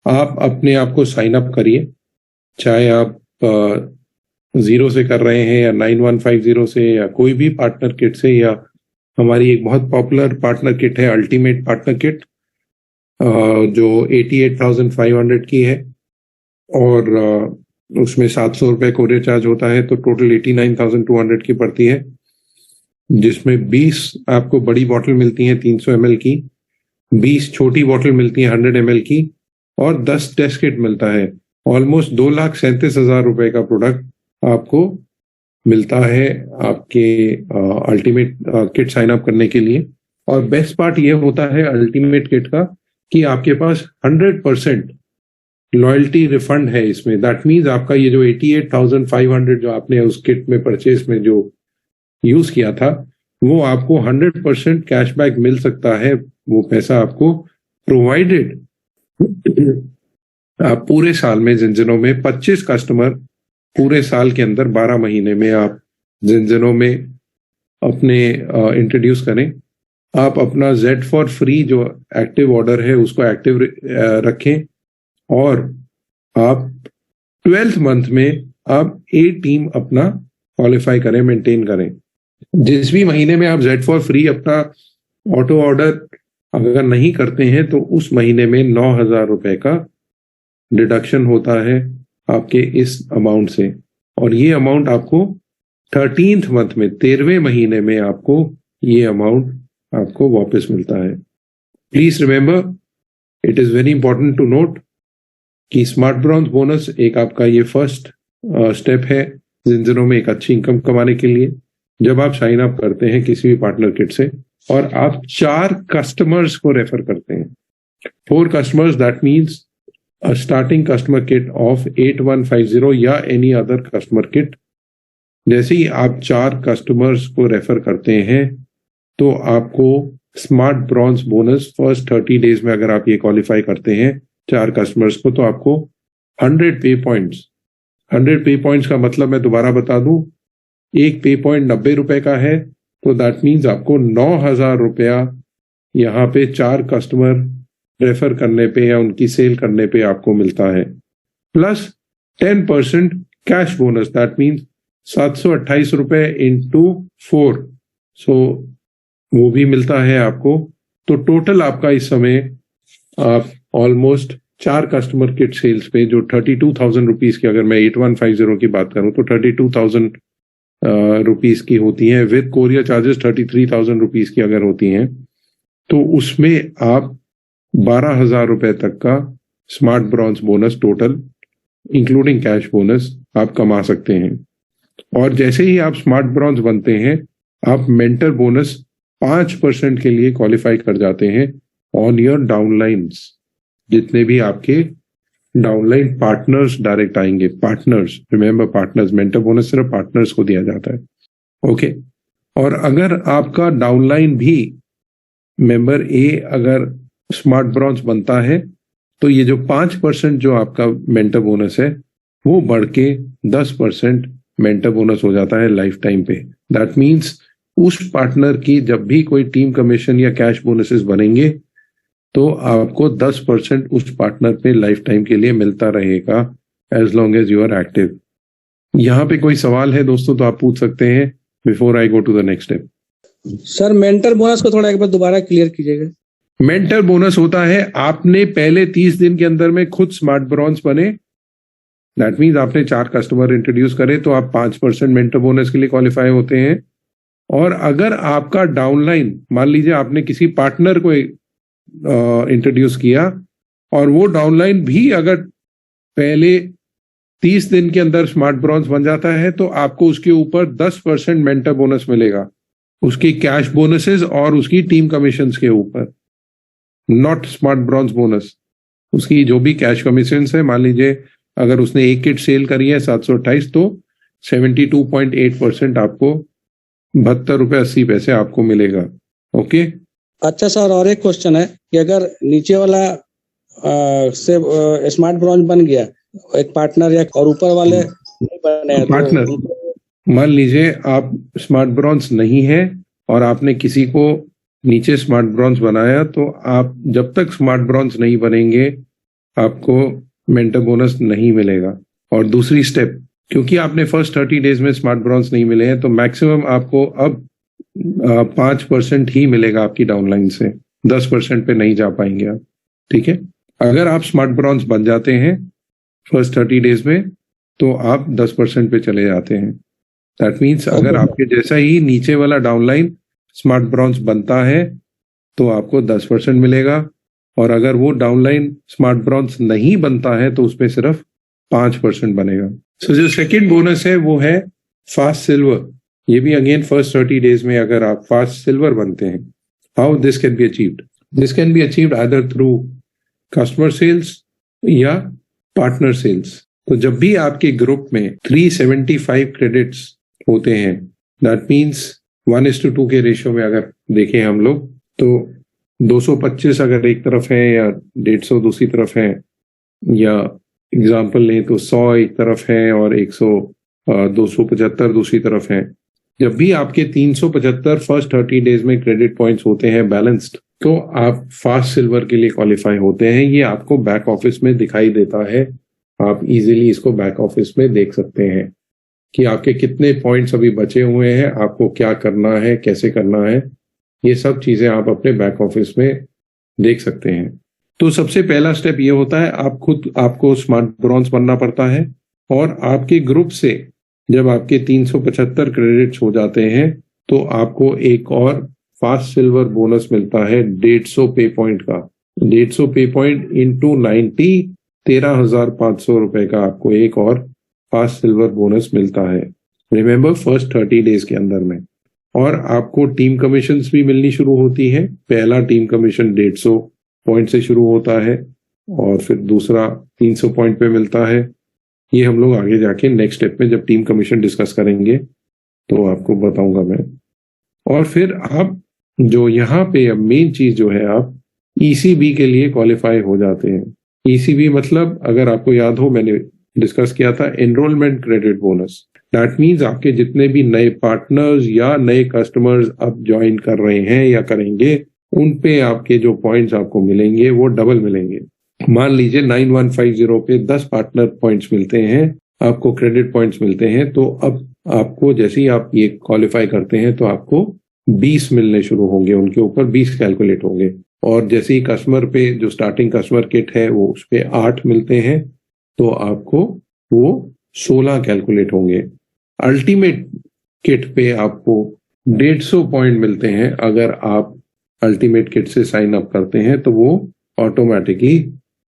[SPEAKER 1] आप अपने आप को साइन अप करिए। चाहे आप 0 से कर रहे हैं या 9150 से या कोई भी पार्टनर किट से, या हमारी एक बहुत पॉपुलर पार्टनर किट है अल्टीमेट पार्टनर किट जो 88,500 की है, और उसमें 700 रुपये कोरियर चार्ज होता है, तो टोटल 89,200 की पड़ती है, जिसमें 20 आपको बड़ी बॉटल मिलती हैं 300 ml की, 20 छोटी बॉटल मिलती हैं 100 ml की, और 10 टेस्ट किट मिलता है। ऑलमोस्ट 2,37,000 रुपए का प्रोडक्ट आपको मिलता है आपके अल्टीमेट किट साइन अप करने के लिए। और बेस्ट पार्ट ये होता है अल्टीमेट किट का कि आपके पास 100% लॉयल्टी रिफंड है इसमें। दैट मीन्स आपका ये जो 88,500 जो आपने उस किट में परचेज में जो यूज किया था, वो आपको 100% कैशबैक मिल सकता है। वो पैसा आपको प्रोवाइडेड आप पूरे साल में ज़िनज़िनो में 25 कस्टमर पूरे साल के अंदर 12 महीने में आप ज़िनज़िनो में अपने इंट्रोड्यूस करें। आप अपना Z फॉर फ्री जो एक्टिव ऑर्डर है उसको एक्टिव रखें, और आप 12th मंथ में आप A टीम अपना क्वालिफाई करें, मेंटेन करें। जिस भी महीने में आप Z फॉर फ्री अपना ऑटो ऑर्डर अगर नहीं करते हैं तो उस महीने में 9,000 रुपए का डिडक्शन होता है आपके इस अमाउंट से, और ये अमाउंट आपको 13th मंथ में 13वें महीने में आपको ये अमाउंट आपको वापस मिलता है। Please remember it is very important to note कि स्मार्ट ब्रॉन्ज बोनस एक आपका ये फर्स्ट स्टेप है ज़िनज़िनो में एक अच्छी इनकम कमाने के लिए। जब आप साइन अप करते हैं किसी भी पार्टनर किट से और आप 4 कस्टमर्स को रेफर करते हैं, 4 customers, that means starting customer kit of 8150 या एनी अदर कस्टमर किट। जैसे ही आप 4 कस्टमर्स को रेफर करते हैं तो आपको smart bronze bonus first 30 days में, अगर आप ये क्वालिफाई करते हैं 4 कस्टमर्स को, तो आपको 100 पे पॉइंट्स। 100 पे पॉइंट्स का मतलब मैं दोबारा बता दूं, एक पे पॉइंट 90 रुपए का है, तो दैट मीन्स आपको 9,000 रुपया यहाँ पे 4 कस्टमर रेफर करने पे या उनकी सेल करने पे आपको मिलता है, plus 10% cash bonus. That means 728 रुपए इंटू 4, सो वो भी मिलता है आपको। तो टोटल आपका इस समय आप ऑलमोस्ट 4 कस्टमर किट सेल्स पे जो 32,000 रुपीज की, अगर मैं 8150 की बात करूं तो 32,000 रुपीज की होती हैं, विद कोरियर चार्जेस 33,000 रुपीज की अगर होती हैं, तो उसमें आप 12,000 रुपए तक का smart bronze bonus total including cash bonus आप कमा सकते हैं। और जैसे ही आप स्मार्ट ब्रॉन्ज बनते हैं, आप मेंटर बोनस 5% के लिए क्वालिफाई कर जाते हैं ऑन योर डाउनलाइंस। जितने भी आपके डाउनलाइन पार्टनर्स डायरेक्ट आएंगे, partners, remember partners, mentor bonus सिर्फ पार्टनर्स को दिया जाता है। ओके, और अगर आपका डाउनलाइन भी मेंबर ए अगर स्मार्ट ब्रॉन्ज बनता है, तो ये जो 5% जो आपका मेंटर बोनस है वो बढ़ के 10% मेंटर बोनस हो जाता है लाइफ टाइम पे। दैट मीन्स उस पार्टनर की जब भी कोई टीम कमीशन या कैश बोनसेस बनेंगे तो आपको 10% उस पार्टनर पे लाइफ टाइम के लिए मिलता रहेगा, as long as you are active. यहाँ पे कोई सवाल है दोस्तों तो आप पूछ सकते हैं before I go to the next step.
[SPEAKER 2] Sir mentor bonus को थोड़ा एक बार दोबारा क्लियर कीजिएगा।
[SPEAKER 1] मेंटर बोनस होता है आपने पहले 30 दिन के अंदर में खुद स्मार्ट ब्रॉन्ज बने, दैट मीन्स आपने 4 कस्टमर इंट्रोड्यूस करे तो आप 5% मेंटर बोनस के लिए क्वालिफाई होते हैं। और अगर आपका डाउनलाइन, मान लीजिए आपने किसी पार्टनर को इंट्रोड्यूस किया और वो डाउनलाइन भी अगर पहले 30 दिन के अंदर स्मार्ट ब्रॉन्ज बन जाता है तो आपको उसके ऊपर 10% मेंटर बोनस मिलेगा, उसकी कैश बोनसेस और उसकी टीम कमीशंस के ऊपर, नॉट स्मार्ट ब्रॉन्ज बोनस। उसकी जो भी कैश कमीशंस है, मान लीजिए अगर उसने एक किट सेल करी है 728, तो 72.8% आपको 72 रुपये 80 पैसे आपको मिलेगा। ओके,
[SPEAKER 2] अच्छा सर, और एक क्वेश्चन है कि अगर नीचे वाला से स्मार्ट ब्रॉन्ज बन गया एक पार्टनर या और ऊपर वाले नहीं बने
[SPEAKER 1] पार्टनर, मान लीजिए आप स्मार्ट ब्रॉन्ज नहीं है और आपने किसी को नीचे स्मार्ट ब्रॉन्ज बनाया, तो आप जब तक स्मार्ट ब्रॉन्ज नहीं बनेंगे आपको मेंटर बोनस नहीं मिलेगा। और दूसरी स्टेप, क्योंकि आपने फर्स्ट 30 डेज में स्मार्ट ब्रॉन्ज नहीं मिले हैं तो मैक्सिमम आपको अब 5% ही मिलेगा आपकी डाउनलाइन से, 10% पे नहीं जा पाएंगे आप। ठीक है, अगर आप स्मार्ट ब्रॉन्ज बन जाते हैं फर्स्ट 30 डेज में तो आप 10% पे चले जाते हैं। दैट मीन्स अगर आपके जैसा ही नीचे वाला डाउनलाइन स्मार्ट ब्रॉन्ज बनता है तो आपको 10% मिलेगा, और अगर वो डाउनलाइन स्मार्ट ब्रॉन्ज नहीं बनता है तो उसमें सिर्फ 5% बनेगा। सो जो सेकेंड बोनस है वो है फास्ट सिल्वर। ये भी अगेन फर्स्ट 30 डेज में अगर आप फास्ट सिल्वर बनते हैं, how this can be achieved? This can be achieved either through customer sales या पार्टनर सेल्स। तो जब भी आपके ग्रुप में 375 क्रेडिट्स होते हैं, दैट मीन्स 1:2 के रेशियो में अगर देखें हम लोग, तो 225 अगर एक तरफ है या 150 दूसरी तरफ है, या एग्जाम्पल लें तो 100 एक तरफ है और 275 दूसरी तरफ है। जब भी आपके 375 फर्स्ट 30 डेज में क्रेडिट पॉइंट्स होते हैं बैलेंस्ड, तो आप फास्ट सिल्वर के लिए क्वालिफाई होते हैं। ये आपको बैक ऑफिस में दिखाई देता है, आप इजीली इसको बैक ऑफिस में देख सकते हैं कि आपके कितने पॉइंट्स अभी बचे हुए हैं, आपको क्या करना है, कैसे करना है, ये सब चीजें आप अपने बैक ऑफिस में देख सकते हैं। तो सबसे पहला स्टेप ये होता है आपको स्मार्ट ब्रॉन्ज बनना पड़ता है, और आपके ग्रुप से जब आपके 375 क्रेडिट्स हो जाते हैं तो आपको एक और फास्ट सिल्वर बोनस मिलता है 150 पे पॉइंट का। 150 पे पॉइंट इंटू 90, 13,500 रुपए का आपको एक और फास्ट सिल्वर बोनस मिलता है, रिमेंबर फर्स्ट 30 डेज के अंदर में। और आपको टीम कमीशंस भी मिलनी शुरू होती है। पहला टीम कमीशन 150 पॉइंट से शुरू होता है, और फिर दूसरा 300 पॉइंट पे मिलता है। ये हम लोग आगे जाके नेक्स्ट स्टेप में जब टीम कमीशन डिस्कस करेंगे तो आपको बताऊंगा मैं। और फिर आप जो यहाँ पे अब मेन चीज जो है, आप ईसीबी के लिए क्वालिफाई हो जाते हैं। ईसीबी मतलब अगर आपको याद हो मैंने डिस्कस किया था enrolment credit bonus. That means आपके जितने भी नए पार्टनर्स या नए कस्टमर्स अब ज्वाइन कर रहे हैं या करेंगे, उन पे आपके जो पॉइंट्स आपको मिलेंगे वो डबल मिलेंगे। मान लीजिए 9150 पे 10 पार्टनर पॉइंट्स मिलते हैं, आपको क्रेडिट पॉइंट्स मिलते हैं, तो अब आपको जैसे ही आप ये क्वालिफाई करते हैं तो आपको 20 मिलने शुरू होंगे, उनके ऊपर 20 कैलकुलेट होंगे। और जैसे ही कस्टमर पे जो स्टार्टिंग कस्टमर किट है वो उस पे 8 मिलते हैं तो आपको वो 16 कैलकुलेट होंगे। अल्टीमेट किट पे आपको 150 पॉइंट मिलते हैं। अगर आप अल्टीमेट किट से साइन अप करते हैं तो वो ऑटोमेटिकली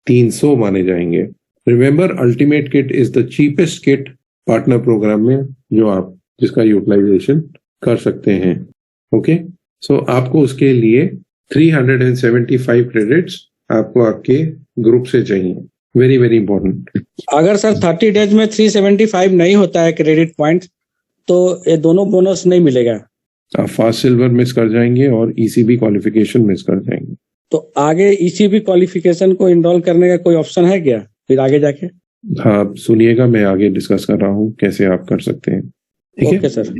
[SPEAKER 1] 300 माने जाएंगे। Remember, ultimate kit is the cheapest kit partner program में जो आप जिसका यूटिलाइजेशन कर सकते हैं। ओके, सो आपको उसके लिए 375 क्रेडिट्स आपको आपके ग्रुप से चाहिए। Very very important.
[SPEAKER 2] अगर सर 30 डेज में 375 नहीं होता है क्रेडिट पॉइंट तो ये दोनों बोनस नहीं मिलेगा।
[SPEAKER 1] आप फास्ट सिल्वर मिस कर जाएंगे और ईसीबी क्वालिफिकेशन मिस कर जाएंगे।
[SPEAKER 2] तो आगे ईसीबी क्वालिफिकेशन को इनरोल करने का कोई ऑप्शन है क्या फिर आगे जाके?
[SPEAKER 1] हाँ, सुनिएगा, मैं आगे डिस्कस कर रहा हूँ कैसे आप कर सकते हैं। ठीक है,
[SPEAKER 2] okay sir,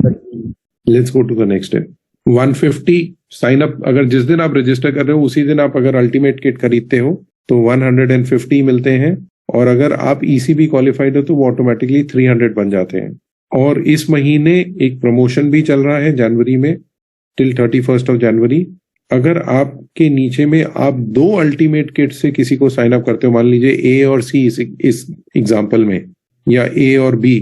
[SPEAKER 1] let's go to the next step. 150 sign up, अगर जिस दिन आप रजिस्टर कर रहे हो उसी दिन आप अगर अल्टीमेट किट खरीदते हो तो 150 मिलते हैं, और अगर आप ईसीबी क्वालिफाइड हो तो वो ऑटोमेटिकली 300 बन जाते हैं। और इस महीने एक प्रमोशन भी चल रहा है जनवरी में, टिल 31 ऑफ जनवरी। अगर आपके नीचे में आप 2 अल्टीमेट किट से किसी को साइन अप करते हो, मान लीजिए ए और सी इस एग्जाम्पल में, या ए और बी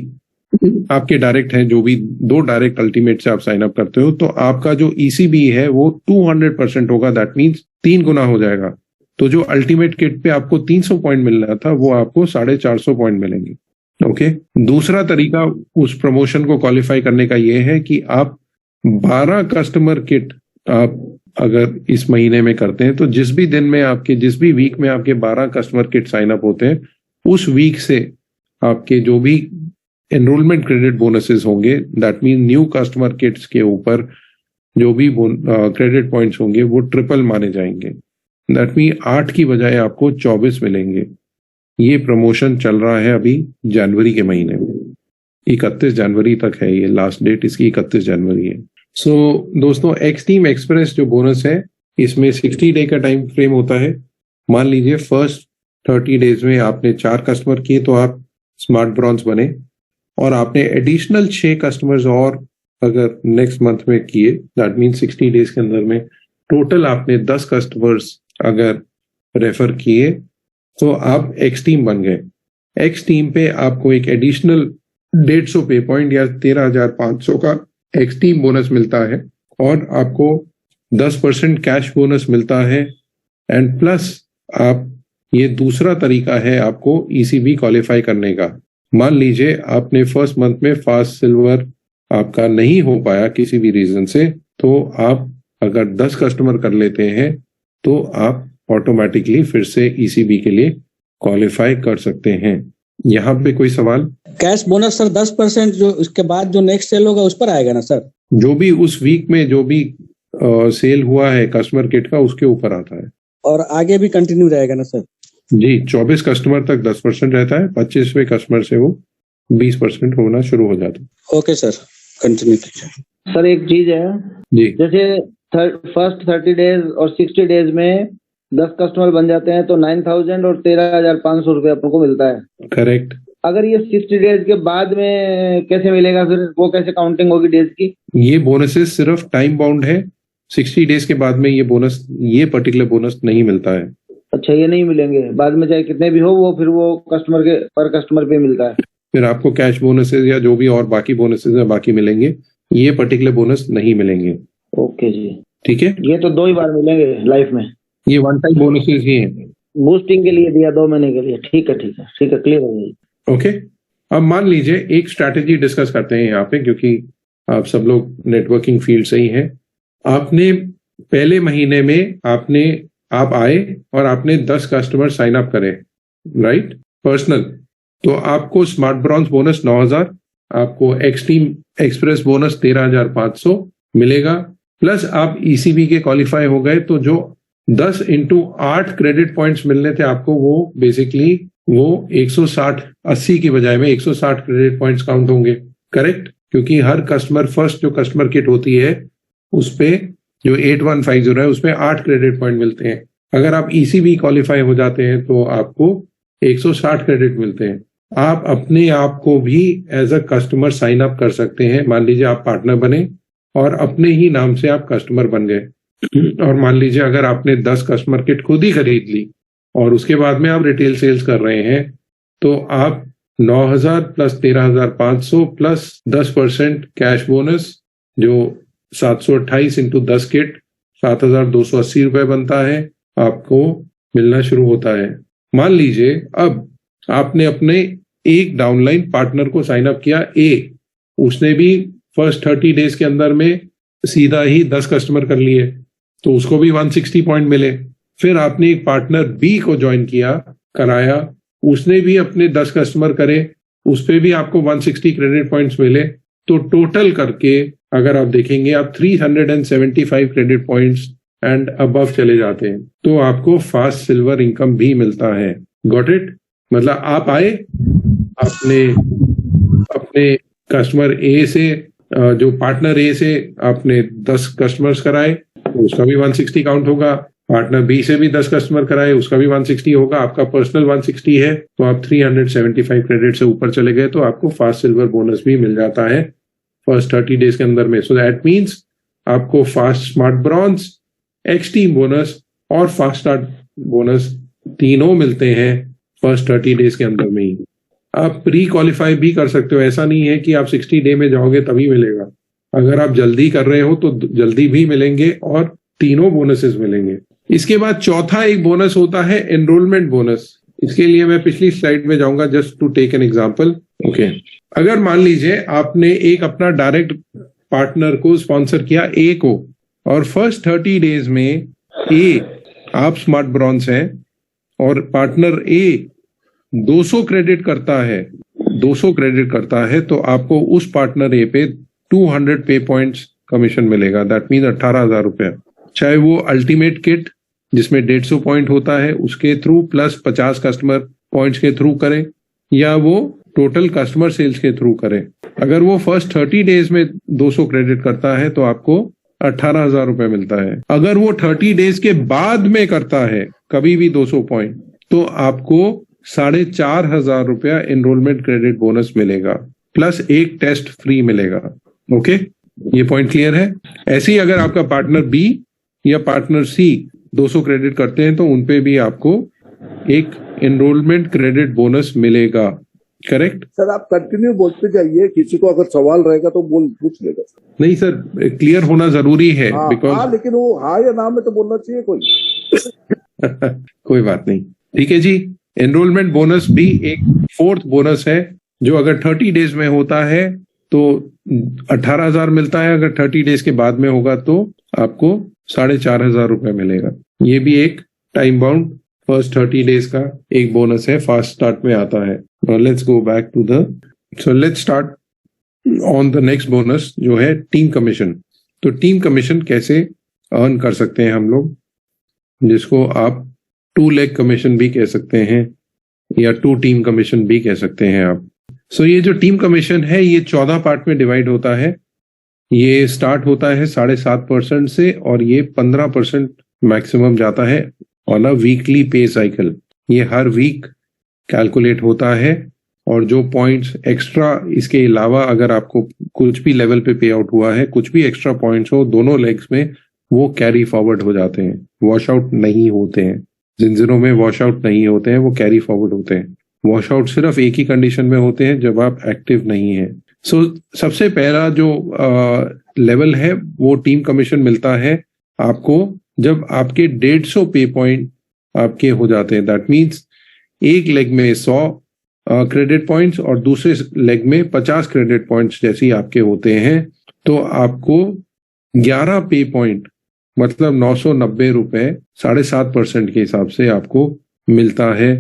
[SPEAKER 1] आपके डायरेक्ट हैं, जो भी 2 डायरेक्ट अल्टीमेट से आप साइन अप करते हो, तो आपका जो ईसीबी है वो 200% होगा। दैट मीन्स 3 गुना हो जाएगा। तो जो अल्टीमेट किट पे आपको 300 पॉइंट मिल रहा था वो आपको 450 पॉइंट मिलेंगे। ओके, दूसरा तरीका उस प्रमोशन को क्वालिफाई करने का ये है कि आप 12 कस्टमर किट आप अगर इस महीने में करते हैं तो जिस भी दिन में आपके, जिस भी वीक में आपके 12 कस्टमर किट साइन अप होते हैं, उस वीक से आपके जो भी एनरोलमेंट क्रेडिट बोनसेस होंगे, that mean new customer kits के ऊपर जो भी क्रेडिट पॉइंट्स होंगे वो ट्रिपल माने जाएंगे। दैट मीन 8 की बजाय आपको 24 मिलेंगे। ये प्रमोशन चल रहा है अभी जनवरी के महीने में, 31 जनवरी तक है ये, लास्ट डेट इसकी 31 जनवरी है। सो दोस्तों, एक्स टीम एक्सप्रेस जो बोनस है इसमें 60 डे का टाइम फ्रेम होता है। मान लीजिए फर्स्ट 30 डेज में आपने 4 कस्टमर किए तो आप स्मार्ट ब्रॉन्ज बने, और आपने एडिशनल 6 कस्टमर्स और अगर नेक्स्ट मंथ में किए, दैट मीन 60 डेज के अंदर में टोटल आपने 10 कस्टमर्स अगर रेफर किए तो आप एक्स टीम बन गए। एक्स टीम पे आपको एक एडिशनल 150 पे पॉइंट या 13,500 का एक्स टीम बोनस मिलता है, और आपको 10% कैश बोनस मिलता है। एंड प्लस आप, ये दूसरा तरीका है आपको ईसीबी क्वालिफाई करने का। मान लीजिए आपने फर्स्ट मंथ में फास्ट सिल्वर आपका नहीं हो पाया किसी भी रीजन से, तो आप अगर 10 कस्टमर कर लेते हैं तो आप ऑटोमेटिकली फिर से ईसीबी के लिए क्वालिफाई कर सकते हैं। यहाँ पे कोई सवाल?
[SPEAKER 2] कैश बोनस सर 10% जो उसके बाद जो नेक्स्ट सेल होगा उस पर आएगा ना सर?
[SPEAKER 1] जो भी उस वीक में जो भी सेल हुआ है कस्टमर किट का उसके ऊपर आता है,
[SPEAKER 2] और आगे भी कंटिन्यू रहेगा ना सर?
[SPEAKER 1] जी, 24 कस्टमर तक 10% रहता है, 25वें कस्टमर से वो 20% होना शुरू हो जाता है।
[SPEAKER 2] ओके सर, कंटिन्यू कीजिए।
[SPEAKER 3] सर एक चीज है
[SPEAKER 1] जी,
[SPEAKER 3] जैसे फर्स्ट 30 डेज और 60 डेज में 10 कस्टमर बन जाते हैं तो 9,000 और 13,500 रुपये अपन को मिलता है।
[SPEAKER 1] करेक्ट।
[SPEAKER 3] अगर ये 60 डेज के बाद में कैसे मिलेगा, फिर वो कैसे काउंटिंग होगी डेज की?
[SPEAKER 1] ये बोनसेस सिर्फ टाइम बाउंड है। 60 डेज के बाद में ये बोनस, ये पर्टिकुलर बोनस नहीं मिलता है।
[SPEAKER 3] अच्छा, ये नहीं मिलेंगे बाद में, चाहे कितने भी हो वो, फिर वो कस्टमर के पर कस्टमर पे मिलता है।
[SPEAKER 1] फिर आपको कैश बोनसेस या जो भी और बाकी बोनसेस है बाकी मिलेंगे, ये पर्टिकुलर बोनस नहीं मिलेंगे।
[SPEAKER 3] ओके जी,
[SPEAKER 1] ठीक है,
[SPEAKER 3] ये तो 2 ही बार मिलेंगे लाइफ में,
[SPEAKER 1] ये वन टाइम बोनसेस ही हैं।
[SPEAKER 3] बूस्टिंग के लिए दिया 2 महीने के लिए। ठीक है ठीक है ठीक है, क्लियर हो गई।
[SPEAKER 1] ओके, अब मान लीजिए एक स्ट्रैटेजी डिस्कस करते हैं यहाँ पे, क्योंकि आप सब लोग नेटवर्किंग फील्ड से ही हैं। आपने पहले महीने में आपने आप आए और आपने 10 कस्टमर साइन अप करे, राइट, पर्सनल, तो आपको स्मार्ट ब्रॉन्ज बोनस 9,000, आपको एक्सट्रीम एक्सप्रेस बोनस 13,500 मिलेगा, प्लस आप ईसीबी के क्वालिफाई हो गए तो जो 10 into 8 क्रेडिट पॉइंट्स मिलने थे आपको, वो बेसिकली वो 160 80 की बजाय में 160 क्रेडिट पॉइंट्स काउंट होंगे, करेक्ट, क्योंकि हर कस्टमर फर्स्ट जो कस्टमर किट होती है उस पे जो 8150 है उसमें 8 क्रेडिट पॉइंट मिलते हैं। अगर आप ईसीबी क्वालिफाई हो जाते हैं तो आपको 160 क्रेडिट मिलते हैं। आप अपने आप को भी as a customer sign up कर सकते हैं। मान लीजिए आप पार्टनर बने और अपने ही नाम से आप कस्टमर बन गए, और मान लीजिए अगर आपने 10 कस्टमर किट खुद ही खरीद ली और उसके बाद में आप रिटेल सेल्स कर रहे हैं, तो आप 9,000 प्लस 13,500 प्लस 10% कैश बोनस जो 728 इंटू 10 किट 7,280 रुपए बनता है, आपको मिलना शुरू होता है। मान लीजिए अब आपने अपने एक डाउनलाइन पार्टनर को साइन अप किया, ए, उसने भी फर्स्ट 30 डेज के अंदर में सीधा ही 10 कस्टमर कर लिए तो उसको भी 160 पॉइंट मिले। फिर आपने एक पार्टनर बी को ज्वाइन कराया, उसने भी अपने 10 कस्टमर करे, उस पे भी आपको 160 क्रेडिट पॉइंट्स मिले। तो टोटल करके अगर आप देखेंगे आप 375 क्रेडिट पॉइंट्स एंड अबव चले जाते हैं तो आपको फास्ट सिल्वर इनकम भी मिलता है। Got it? मतलब आप आए, आपने अपने कस्टमर ए से जो पार्टनर ए से आपने 10 कस्टमर्स कराए तो उसका भी 160 काउंट होगा, पार्टनर बी से भी 10 कस्टमर कराए उसका भी 160 होगा, आपका पर्सनल 160 है तो आप 375 क्रेडिट से ऊपर चले गए तो आपको फास्ट सिल्वर बोनस भी मिल जाता है फर्स्ट 30 डेज के अंदर में। सो दैट मीन्स आपको fast smart bronze, extreme bonus और फास्ट स्टार्ट बोनस तीनों मिलते हैं फर्स्ट 30 डेज के अंदर में ही। आप प्री क्वालिफाई भी कर सकते हो, ऐसा नहीं है कि आप 60 डे में जाओगे तभी मिलेगा। अगर आप जल्दी कर रहे हो तो जल्दी भी मिलेंगे और तीनों बोनसेस मिलेंगे। इसके बाद चौथा एक बोनस होता है एनरोलमेंट बोनस। इसके लिए मैं पिछली स्लाइड में जाऊंगा just to take an example. Okay, अगर मान लीजिए आपने एक अपना डायरेक्ट पार्टनर को स्पॉन्सर किया ए को, और फर्स्ट 30 डेज में ए, आप स्मार्ट ब्रॉन्ज हैं और पार्टनर ए 200 क्रेडिट करता है तो आपको उस पार्टनर ए पे 200 पे पॉइंट्स कमीशन मिलेगा। दैट मीन 18,000 रुपया। चाहे वो अल्टीमेट किट जिसमें 150 पॉइंट होता है उसके थ्रू प्लस 50 कस्टमर पॉइंट्स के थ्रू करें, या वो टोटल कस्टमर सेल्स के थ्रू करें। अगर वो फर्स्ट 30 डेज में 200 क्रेडिट करता है तो आपको 18,000 रुपए मिलता है। अगर वो 30 डेज के बाद में करता है कभी भी 200 पॉइंट तो आपको 4,500 रुपया एनरोलमेंट क्रेडिट बोनस मिलेगा, प्लस एक टेस्ट फ्री मिलेगा। ओके, ये पॉइंट क्लियर है? ऐसे ही अगर आपका पार्टनर बी या पार्टनर सी 200 क्रेडिट करते हैं तो उनपे भी आपको एक एनरोलमेंट क्रेडिट बोनस मिलेगा। Correct
[SPEAKER 4] sir? आप कंटिन्यू बोलते जाइए, किसी को अगर सवाल रहेगा तो पूछ लेगा।
[SPEAKER 1] नहीं सर, क्लियर होना जरूरी है बिकॉज
[SPEAKER 4] लेकिन वो हाँ या ना में तो बोलना चाहिए कोई।
[SPEAKER 1] कोई बात नहीं, ठीक है जी। एनरोलमेंट बोनस भी एक फोर्थ बोनस है जो अगर 30 डेज में होता है तो 18,000 मिलता है, अगर 30 डेज के बाद में होगा तो आपको 4,500 रुपए मिलेगा। ये भी एक टाइम बाउंड फर्स्ट 30 डेज का एक बोनस है, फास्ट स्टार्ट में आता है। Let's go back to let's start on the next bonus जो है टीम कमीशन। तो टीम कमीशन कैसे अर्न कर सकते हैं हम लोग, जिसको आप 2 लेग कमीशन भी कह सकते हैं या 2 टीम कमीशन भी कह सकते हैं आप। सो ये जो टीम कमीशन है ये 14 पार्ट में डिवाइड होता है। ये स्टार्ट होता है 7.5% से और ये 15% मैक्सिमम जाता है ऑन अ वीकली पे साइकिल। ये हर वीक कैलकुलेट होता है और जो पॉइंट्स एक्स्ट्रा इसके अलावा अगर आपको कुछ भी लेवल पे पे आउट हुआ है, कुछ भी एक्स्ट्रा पॉइंट्स हो दोनों लेग्स में, वो कैरी फॉरवर्ड हो जाते हैं, वॉश आउट नहीं होते हैं। जिन दिनों में वॉश आउट नहीं होते हैं वो कैरी फॉरवर्ड होते हैं। वॉश आउट सिर्फ एक ही कंडीशन में होते हैं, जब आप एक्टिव नहीं है। सो सबसे पहला जो लेवल है वो टीम कमीशन मिलता है आपको जब आपके 150 पे पॉइंट आपके हो जाते हैं। दैट मीन्स एक लेग में 100 क्रेडिट पॉइंट्स और दूसरे लेग में 50 क्रेडिट पॉइंट्स जैसे आपके होते हैं तो आपको 11 पे पॉइंट मतलब 990 रुपए 7.5% के हिसाब से आपको मिलता है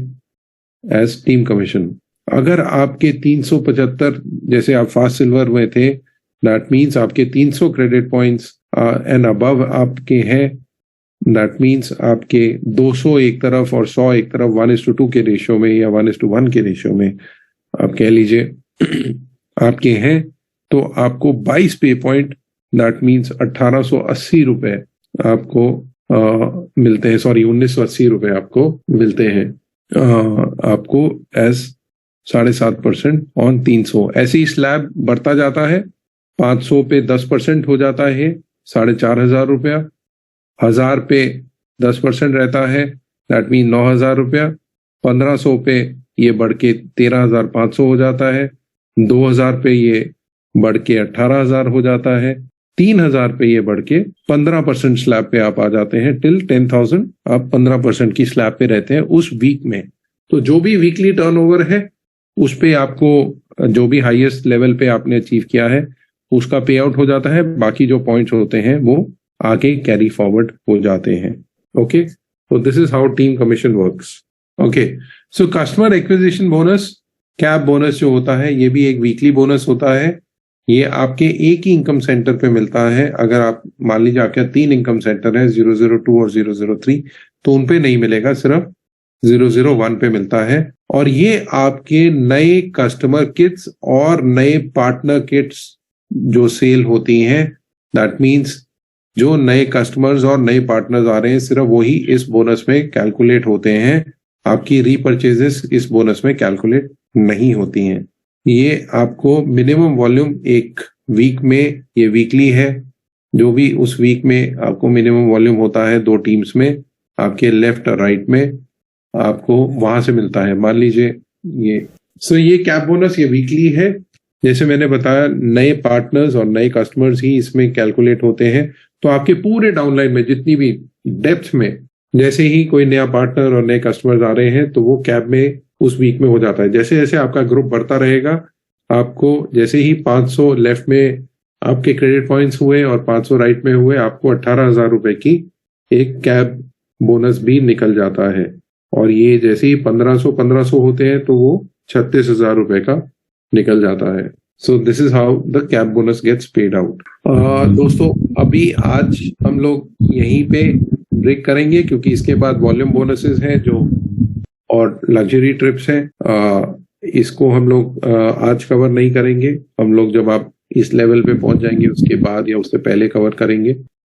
[SPEAKER 1] एज टीम कमीशन। अगर आपके 375 जैसे आप फास्ट सिल्वर में थे, दैट मीन्स आपके 300 क्रेडिट पॉइंट्स एंड अबव आपके हैं, दैट मीन्स आपके 200 एक तरफ और 100 एक तरफ 1:2 के रेशियो में या 1:1 के रेशियो में आप कह लीजिए आपके हैं, तो आपको 22 पे पॉइंट दैट मीन्स 1880 रुपए आपको मिलते हैं, सॉरी 1980 रुपए आपको मिलते हैं आपको एज 7.5% ऑन 300। ऐसे ही स्लैब बढ़ता जाता है, 500 पे 10% हो जाता है 4,500 रुपया, 1000 पे 10% रहता है दैट मीन 9,000 रुपया, 1500 पे ये बढ़ के 13,500 हो जाता है, 2000 पे ये बढ़ के 18,000 हो जाता है, 3,000 पे ये बढ़ के 15% स्लैब पे आप आ जाते हैं, टिल 10,000 आप 15% की स्लैब पे रहते हैं उस वीक में। तो जो भी वीकली टर्नओवर है उस पे आपको जो भी हाईएस्ट लेवल पे आपने अचीव किया है उसका पे आउट हो जाता है, बाकी जो पॉइंट्स होते हैं वो आगे कैरी फॉरवर्ड हो जाते हैं। Okay, so this is how team commission works. Okay, so customer acquisition bonus, cap bonus जो होता है ये भी एक वीकली बोनस होता है। ये आपके एक ही इनकम सेंटर पे मिलता है। अगर आप मान लीजिए आपके 3 इनकम सेंटर है 002 और 003, तो उन पे नहीं मिलेगा, सिर्फ 001 पे मिलता है। और ये आपके नए कस्टमर किट्स और नए पार्टनर किट्स जो सेल होती हैं, दैट मीन्स जो नए कस्टमर्स और नए पार्टनर्स आ रहे हैं सिर्फ वही इस बोनस में कैलकुलेट होते हैं। आपकी रीपरचेजेस इस बोनस में कैलकुलेट नहीं होती हैं। ये आपको मिनिमम वॉल्यूम एक वीक में, ये वीकली है, जो भी उस वीक में आपको मिनिमम वॉल्यूम होता है 2 टीम्स में, आपके लेफ्ट और राइट में, आपको वहां से मिलता है। मान लीजिए ये कैप बोनस ये वीकली है। जैसे मैंने बताया नए पार्टनर्स और नए कस्टमर्स ही इसमें कैलकुलेट होते हैं। तो आपके पूरे डाउनलाइन में जितनी भी डेप्थ में जैसे ही कोई नया पार्टनर और नए कस्टमर्स आ रहे हैं तो वो कैप में उस वीक में हो जाता है। जैसे जैसे आपका ग्रुप बढ़ता रहेगा, आपको जैसे ही 500 लेफ्ट में आपके क्रेडिट पॉइंट्स हुए और 500 राइट में हुए, आपको 18,000 रुपए की एक कैप बोनस भी निकल जाता है। और ये जैसे ही 1500 होते हैं तो वो 36,000 रुपए का निकल जाता है। So this is how the cap bonus gets paid out. दोस्तों अभी आज हम लोग यहीं पे ब्रेक करेंगे क्योंकि इसके बाद वॉल्यूम बोनसेस हैं जो और लग्जरी ट्रिप्स हैं। इसको हम लोग आज कवर नहीं करेंगे। हम लोग जब आप इस लेवल पे पहुंच जाएंगे उसके बाद या उससे पहले कवर करेंगे।